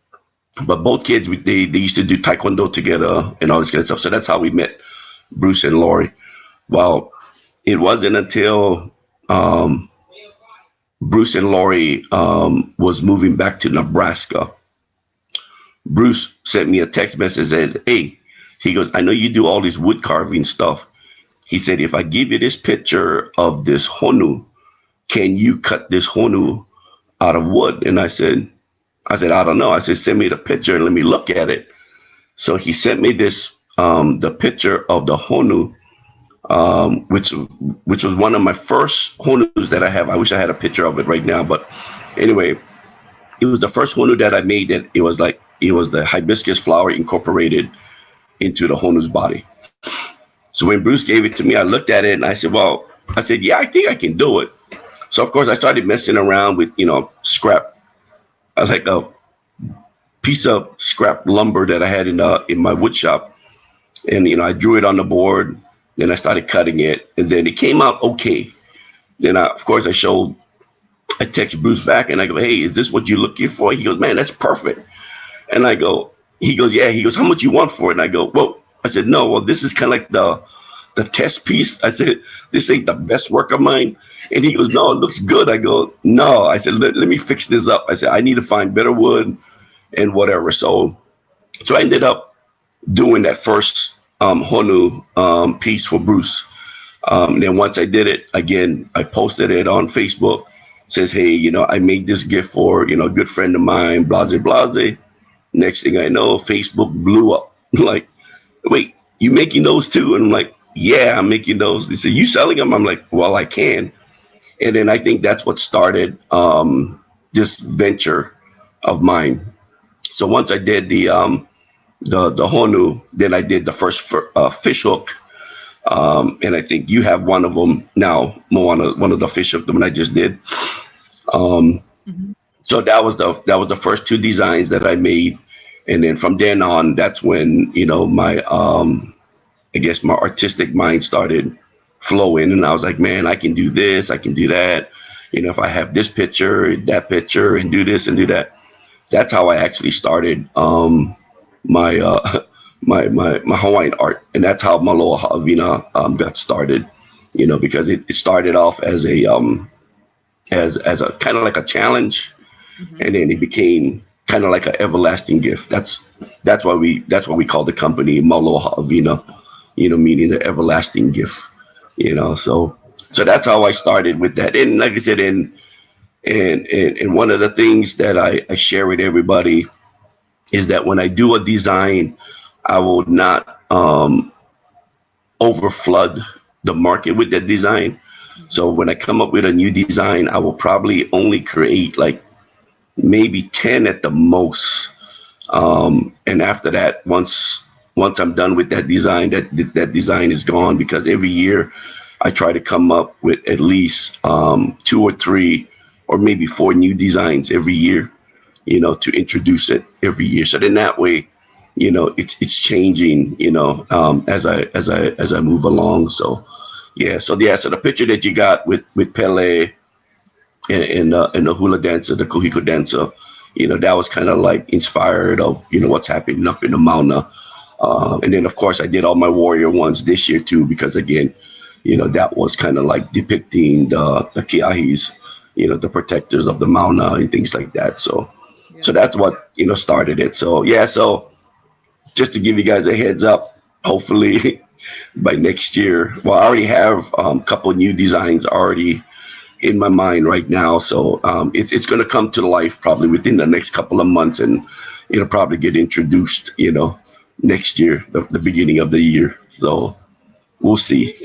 but both kids, they used to do taekwondo together and all this kind of stuff. So that's how we met Bruce and Lori. Well, it wasn't until um, Bruce and Lori was moving back to Nebraska. Bruce sent me a text message that says, "Hey," he goes, "I know you do all this wood carving stuff." He said, "If I give you this picture of this honu, can you cut this honu out of wood?" And I said, "I don't know." I said, "Send me the picture and let me look at it." So he sent me the picture of the honu, which was one of my first honus that I have. I wish I had a picture of it right now, but anyway, it was the first honu that I made. That it was the hibiscus flower incorporated into the honu's body. So when Bruce gave it to me, I looked at it and I said, "Well," I said, "Yeah, I think I can do it." So of course I started messing around with scrap. I was like a piece of scrap lumber that I had in my wood shop, and I drew it on the board. Then I started cutting it, and then it came out okay. Then of course I text Bruce back and I go, "Hey, is this what you're looking for?" He goes, "Man, that's perfect." And he goes, "Yeah." He goes, "How much you want for it?" And I go, "Well," I said, "No, well, this is kind of like the test piece." I said, "This ain't the best work of mine." And he goes, "No, it looks good." I go, "No." I said, let me fix this up." I said, "I need to find better wood and whatever." So I ended up doing that first Honu piece for Bruce. Then once I did it, again, I posted it on Facebook. Says, "Hey, I made this gift for a good friend of mine, blase blase." Next thing I know, Facebook blew up. Like, "Wait, you making those too?" And I'm like, "Yeah, I'm making those." They said, "You selling them?" I'm like, "Well, I can." And then I think that's what started this venture of mine. So once I did the Honu, then I did the first fish hook. And I think you have one of them now, Moana, one of the fish hook, the one I just did. Um, Mhm. so that was the first two designs that I made, and then from then on, that's when my I guess my artistic mind started flowing, and I was like, "Man, I can do this, I can do that." If I have this picture, that picture, and do this and do that. That's how I actually started my my Hawaiian art, and that's how Mauloa Ha'awina got started. Because it started off as a kind of like a challenge, Mhm. and then it became kind of like an everlasting gift. That's why we call the company Mauloa Ha'awina, meaning the everlasting gift. So that's how I started with that. And like I said, and one of the things that I share with everybody is that when I do a design, I will not overflood the market with that design. So when I come up with a new design, I will probably only create like maybe 10 at the most. And after that, once I'm done with that design, that design is gone, because every year I try to come up with at least two or three or maybe four new designs every year, to introduce it every year. So then that way, it's changing, as I move along. So yeah, so the picture that you got with Pele and the hula dancer, the Kohiko dancer, that was kind of like inspired of what's happening up in the Mauna. And then of course I did all my warrior ones this year too, because again, that was kind of like depicting the Kiahis, the protectors of the Mauna and things like that. So Yeah. that's what started it. So yeah, so just to give you guys a heads up, hopefully by next year, well, I already have a couple new designs already in my mind right now. So it's going to come to life probably within the next couple of months, and it'll probably get introduced, next year, the beginning of the year. So we'll see.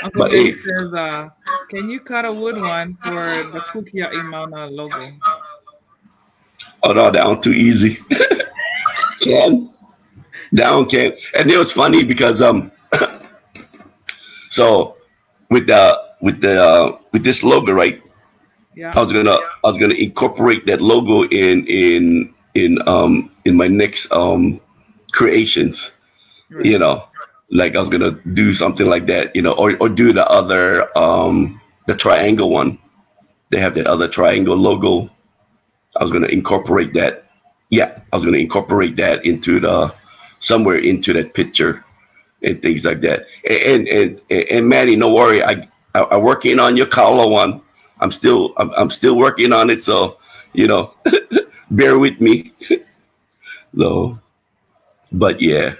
Uncle But Benny hey, says, can you cut a wood one for the Kukia Imana logo? oh no, that one too easy. Can Down can, and it was funny because so with this logo, right? Yeah. I was gonna incorporate that logo in my next creations. You Right. know, like I was gonna do something like that. Or do the triangle one. They have that other triangle logo. I was gonna incorporate that. Yeah, I was gonna incorporate that into the somewhere into that picture and things like that. And Maddie, no worry, I'm working on your Kaula one. I'm still working on it, so you know, bear with me. So, but yeah,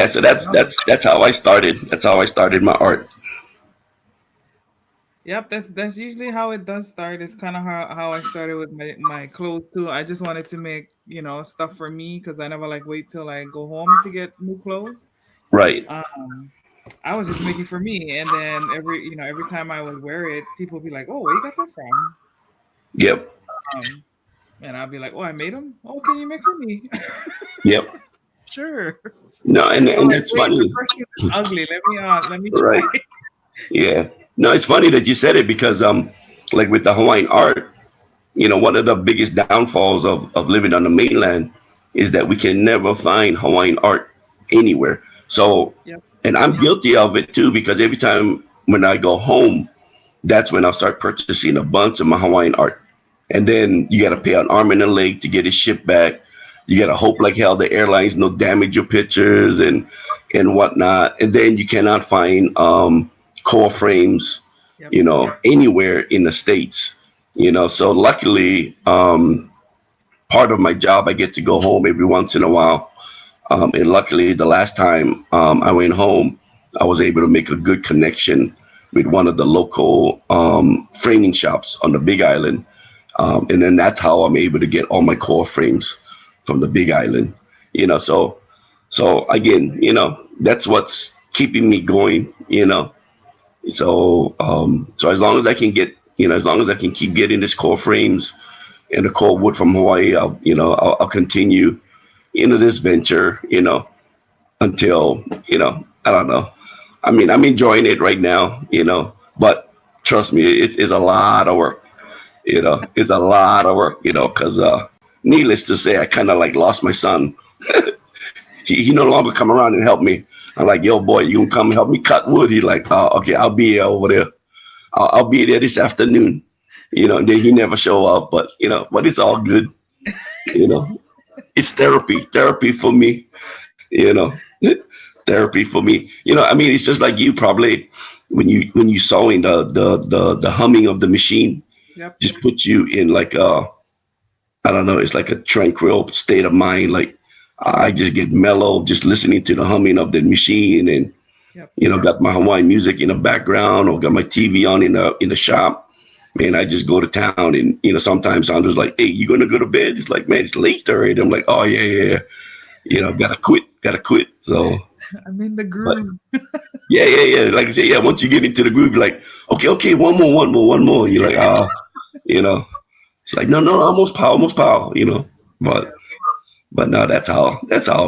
so that's Love it. that's that's how I started. That's how I started my art. Yep, that's usually how it does start. It's kind of how I started with my clothes too. I just wanted to make, stuff for me because I never like wait till I go home to get new clothes. Right. Um, I was just making for me, and then every time I would wear it, people would be like, "Oh, where you got that from?" Yep. Um, and I'd be like, "Oh, I made them. Oh, can you make for me?" Yep. Sure. No, and They're and like, that's "Wait, the funny. first thing is ugly. Let me try." Right. Yeah. No, it's funny that you said it because like with the Hawaiian art, one of the biggest downfalls of living on the mainland is that we can never find Hawaiian art anywhere. So, Yep. and I'm guilty of it too, because every time when I go home, that's when I'll start purchasing a bunch of my Hawaiian art. And then you got to pay an arm and a leg to get it shipped back. You got to hope like hell the airlines don't damage your pictures and whatnot. And then you cannot find core frames, Yep. anywhere in the states. So luckily, part of my job, I get to go home every once in a while. And luckily, the last time I went home, I was able to make a good connection with one of the local framing shops on the Big Island. And then that's how I'm able to get all my core frames from the Big Island. So again, that's what's keeping me going. So as long as I can get, as long as I can keep getting this core frames and the core wood from Hawaii, I'll continue into this venture, until, I don't know. I mean, I'm enjoying it right now, but trust me, it's a lot of work, it's a lot of work, because needless to say, I kind of like lost my son. He no longer come around and help me. I'm like, yo, boy, you can come help me cut wood. He like, oh, okay, I'll be over there. I'll be there this afternoon. And then he never show up, but it's all good. You know, it's therapy for me. You know, therapy for me. I mean, it's just like you probably when you sawing the humming of the machine Yep. just puts you in like I don't know, it's like a tranquil state of mind. Like I just get mellow just listening to the humming of the machine, and Yep. got my Hawaiian music in the background, or got my TV on in the shop. Man, I just go to town, and sometimes I'm just like, "Hey, you gonna go to bed?" It's like, "Man, it's late already." I'm like, "Oh yeah, yeah, yeah." Gotta quit. So I'm in the But groove. yeah, yeah, yeah. Like I said, yeah. Once you get into the groove, you're like, okay, okay, one more, one more, one more. You're like, you know, it's like, no, no, almost power, almost power. Yeah. But no, that's how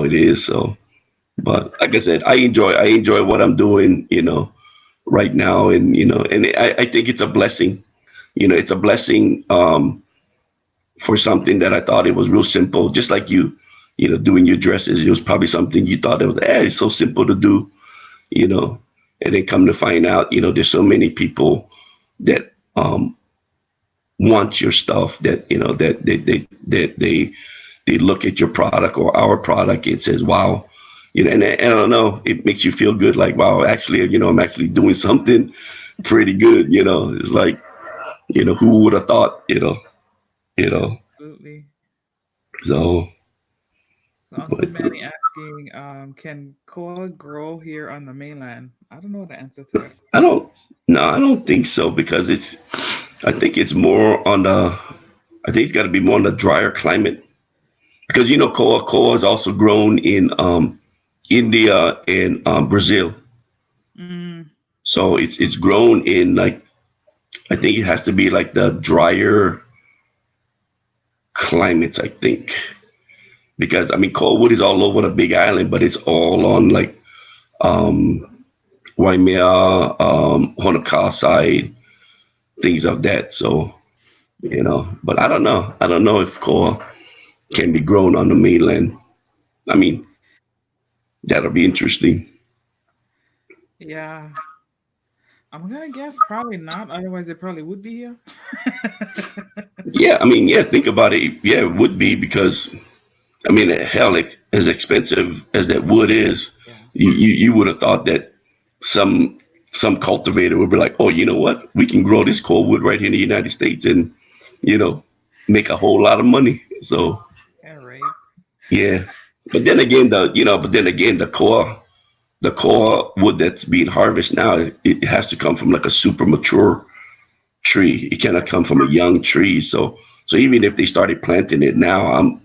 it is. So, but like I said, I enjoy what I'm doing. Right now, and I think it's a blessing. It's a blessing. For something that I thought it was real simple, just like doing your dresses. It was probably something you thought it was, it's so simple to do, you know, and then come to find out, there's so many people that want your stuff, that they look at your product or our product and says, wow, and I don't know, it makes you feel good, like, wow, actually, I'm actually doing something pretty good. It's like, who would have thought, you know, Absolutely. so, So Uncle but Manny asking, can koa grow here on the mainland? I don't know the answer to that I question. don't. No, I don't think so, because I think it's more on the. I think it's got to be more on the drier climate, because koa is also grown in India and Brazil. Mm, So it's grown in, like, I think it has to be like the drier climates. I think, because I mean, koa wood is all over the Big Island, but it's all on, like, um, Waimea, Honokaa side, things of that. So, but I don't know. I don't know if koa can be grown on the mainland. I mean, that'll be interesting. yeah, I'm gonna guess probably not. Otherwise, it probably would be here. Yeah, I mean, yeah, think about it. Yeah, it would be, because I mean, hell, like, as expensive as that wood is, Yeah. you would have thought that some some cultivator would be like, oh, you know what? We can grow this cold wood right here in the United States, and you know make a whole lot of money. So Yeah. Right. yeah, but then again, the core wood that's being harvested now, it has to come from like a super mature tree. It cannot come from a young tree. So even if they started planting it now,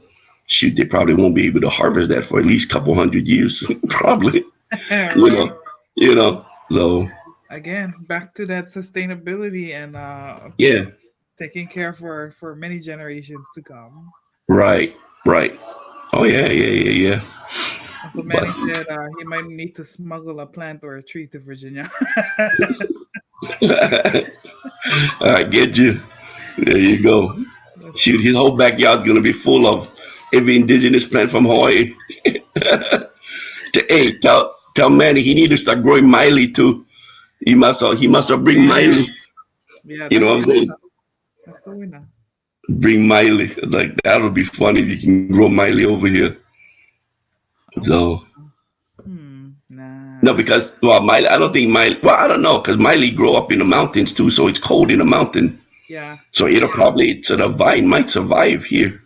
shoot, they probably won't be able to harvest that for at least a couple hundred years, probably. You Right. know, you know. So Again, back to that sustainability and yeah, taking care for many generations to come. right, right. Oh yeah, yeah, yeah, yeah. Uncle But Manny said he might need to smuggle a plant or a tree to Virginia. I get you. There you go. That's Shoot, funny. his whole backyard's gonna be full of every indigenous plant from Hawaii. Hey, tell Manny he need to start growing Miley too. He must have bring Yeah, Miley. yeah, You know that's what the I'm saying? winner. That's the winner. Bring Miley. Like, that would be funny if you can grow Miley over here. Oh, So nah, no, this. because, well, Miley, I don't think Miley. Well, I don't know, because Miley grow up in the mountains too, so it's cold in the mountain. Yeah, So the vine might survive here,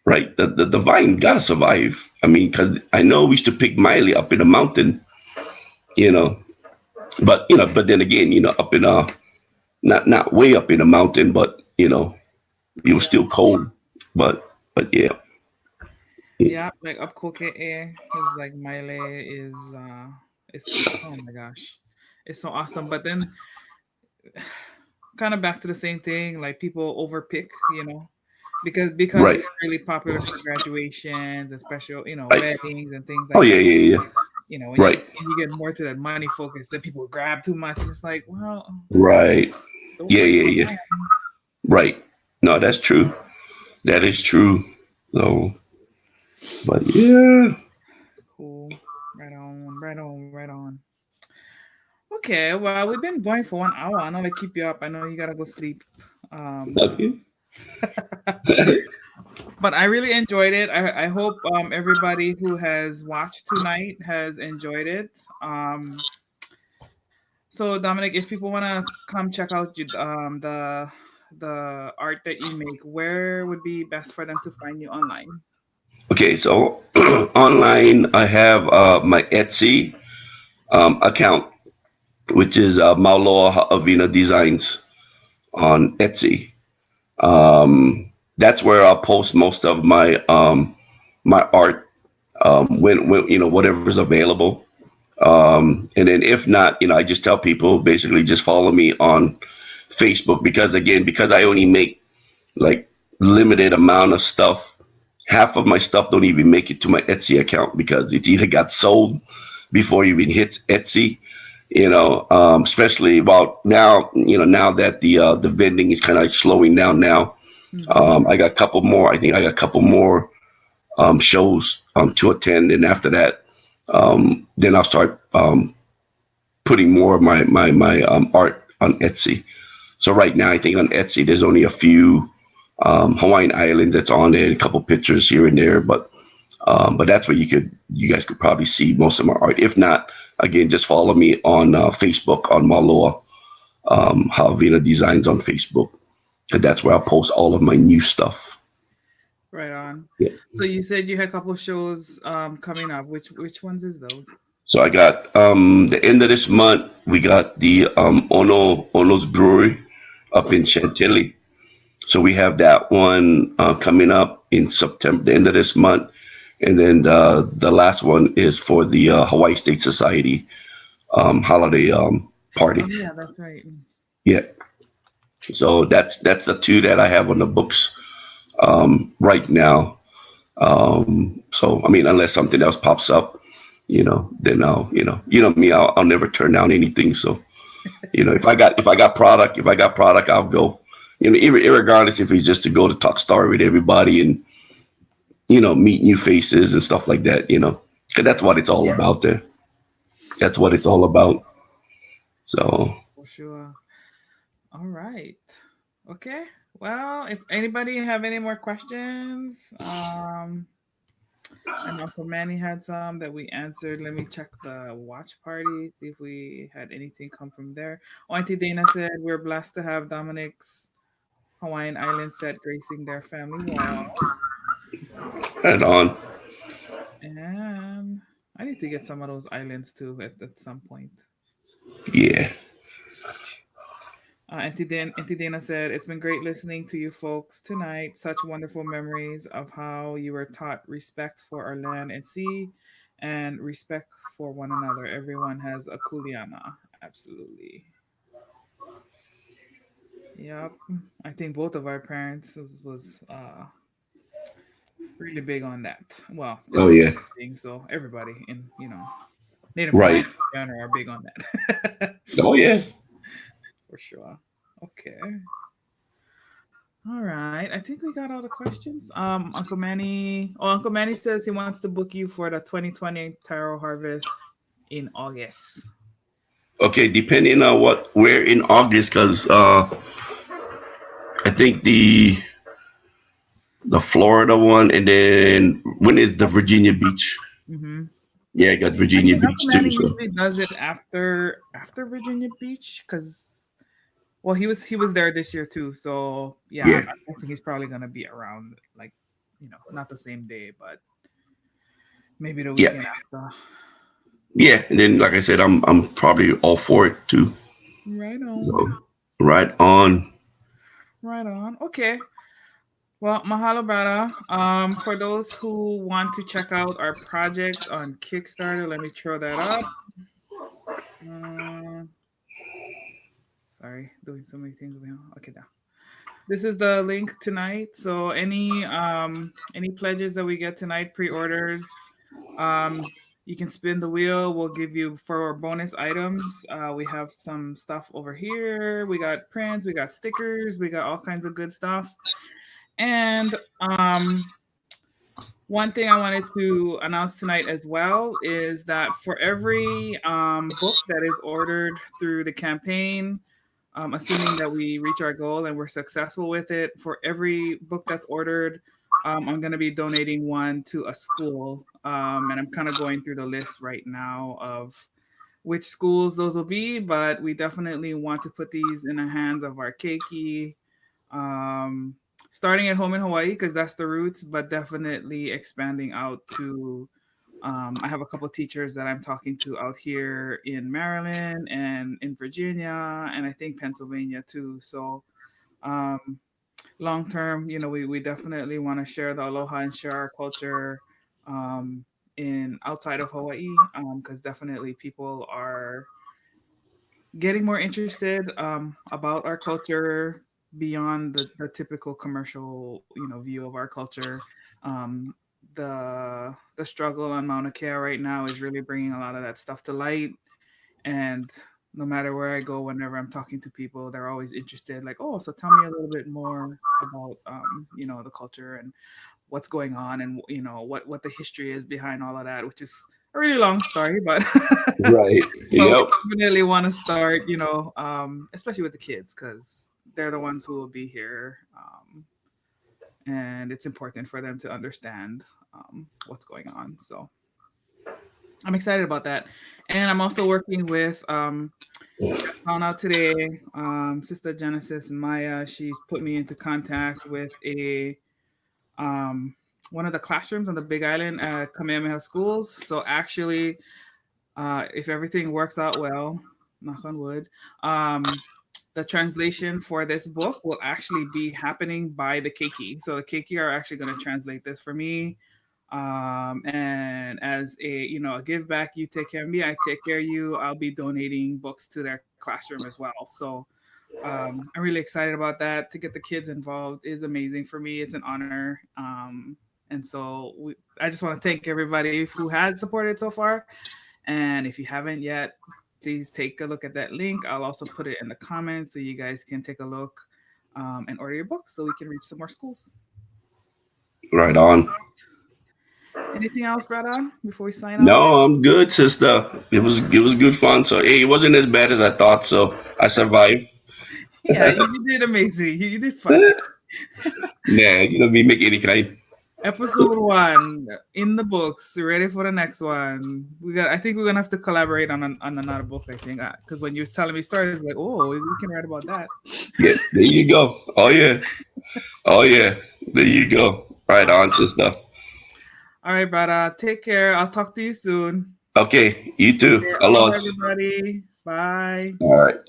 right? The vine gotta survive. I mean, because I know we used to pick Miley up in the mountain, you know, but then again, up in not way up in the mountain, but it was yeah, still cold. But yeah, yeah. Like up Koke'e is like Mile is it's oh my gosh, it's so awesome. But then kind of back to the same thing, like people overpick, because right, they're really popular for graduations and special, right. weddings and things Oh like yeah, that. yeah, yeah. When you Right, when you get more to that money focus, then people grab too much, and it's like, well, right. don't Yeah, break yeah, my yeah. mind. Right. No, that's true. That is true. So, but yeah. Cool. Right on, right on, right on. Okay, well, we've been going for 1 hour. I know I keep you up. I know you gotta go sleep. Um, Okay. but I really enjoyed it. I hope everybody who has watched tonight has enjoyed it. So Dominic, if people wanna come check out the art that you make, where would be best for them to find you online? Okay, so online I have my Etsy account, which is Mauloa Ha'awina Designs on Etsy. That's where I'll post most of my art. when whatever's available. And then if not, I just tell people basically just follow me on Facebook, because again, because I only make like limited amount of stuff. Half of my stuff don't even make it to my Etsy account because it either got sold before it even hits Etsy. Especially well now, now that the vending is kind of like slowing down now. Mm-hmm. I got a couple more. I think I got a couple more shows to attend, and after that, then I'll start putting more of my art on Etsy. So right now, I think on Etsy there's only a few Hawaiian islands that's on there, a couple pictures here and there, but that's where you guys could probably see most of my art. If not, again, just follow me on Facebook on Mauloa Ha'awina Designs on Facebook, and that's where I post all of my new stuff. Right on. Yeah. So you said you had a couple shows coming up. Which ones is those? So I got the end of this month. We got the Ono's Brewery up in Chantilly. So we have that one coming up in September, the end of this month, and then the last one is for the Hawaii State Society holiday Oh party. yeah, that's right. Yeah. So that's the two that I have on the books right now. So I mean, unless something else pops up, then I'll me, I'll never turn down anything. So if I got product, I'll go. Irregardless if it's just to go to talk story with everybody and meet new faces and stuff like that. Because that's what it's all about. There, that's what it's all about. So For sure. All right. Okay. Well, if anybody have any more questions, I know Uncle Manny had some that we answered. Let me check the watch party, see if we had anything come from there. Oh, Auntie Dana said we're blessed to have Dominic's Hawaiian Island set gracing their family wall. and on, And I need to get some of those islands too at some point. yeah. Auntie Dana said, it's been great listening to you folks tonight. Such wonderful memories of how you were taught respect for our land and sea and respect for one another. Everyone has a kuleana. Absolutely. Yep. I think both of our parents was really big on that. Well, it's Oh a yeah. cultural thing, so everybody in, Native Hawaiian Right. in general are big on that. Oh yeah. For sure. Okay. All right. I think we got all the questions. Uncle Manny says he wants to book you for the 2020 Taro harvest in August. Okay. Depending on where in August, because I think the Florida one, and then when is the Virginia Beach? Hmm. Yeah, I got I Virginia think Uncle Beach too. Manny So usually does it after Virginia Beach because well he was there this year too. So yeah, yeah, I'm guessing he's probably gonna be around like not the same day, but maybe the yeah, weekend after. yeah. And then, like I said, I'm probably all for it too. Right on. So right on. Right on. Okay. Well, mahalo, brother. For those who want to check out our project on Kickstarter, let me throw that up. Uh, Sorry, doing so many things over here. Okay, now this is the link tonight. So any pledges that we get tonight, pre-orders, um, you can spin the wheel. We'll give you for bonus items. We have some stuff over here. We got prints, we got stickers, we got all kinds of good stuff. And one thing I wanted to announce tonight as well is that for every book that is ordered through the campaign, assuming that we reach our goal and we're successful with it, for every book that's ordered, I'm going to be donating one to a school. And I'm kind of going through the list right now of which schools those will be, but we definitely want to put these in the hands of our keiki, um, starting at home in Hawaii because that's the roots, but definitely expanding out to. I have a couple teachers that I'm talking to out here in Maryland and in Virginia, and I think Pennsylvania too. So, um, long term, we definitely want to share the aloha and share our culture. Um, in outside of Hawaii, because definitely people are getting more interested about our culture beyond the typical commercial, view of our culture. Um, the struggle on Mauna Kea right now is really bringing a lot of that stuff to light, and no matter where I go, whenever I'm talking to people, they're always interested. Like, oh, so tell me a little bit more about the culture and what's going on, and what the history is behind all of that, which is a really long story, but Right. but we Yep. definitely want to start, especially with the kids, because they're the ones who will be here, and it's important for them to understand what's going on. So I'm excited about that, and I'm also working with. Found out today, Sister Genesis Maya. She's put me into contact with a um, one of the classrooms on the Big Island at Kamehameha Schools. So actually, if everything works out well, knock on wood, the translation for this book will actually be happening by the Keiki. So the Keiki are actually going to translate this for me. And as a give back, you take care of me, I take care of you. I'll be donating books to their classroom as well. So I'm really excited about that. To get the kids involved is amazing for me. It's an honor. And so I just want to thank everybody who has supported so far. And if you haven't yet, please take a look at that link. I'll also put it in the comments so you guys can take a look and order your books so we can reach some more schools. Right on. Anything else, brother, before we sign off? No, I'm good, sister. It was good fun. So hey, it wasn't as bad as I thought. So I survived. Yeah, you did amazing. You did fine. Nah, me make anything. Episode 1 in the books. Ready for the next one. I think we're gonna have to collaborate on another book. I think because when you was telling me stories, like, oh, we can write about that. Yeah, there you go. Oh yeah. Oh yeah. There you go. Right on, sister. All right, brother. Take care. I'll talk to you soon. Okay, you too. Okay, aloha, Aloha. everybody. Bye. All right.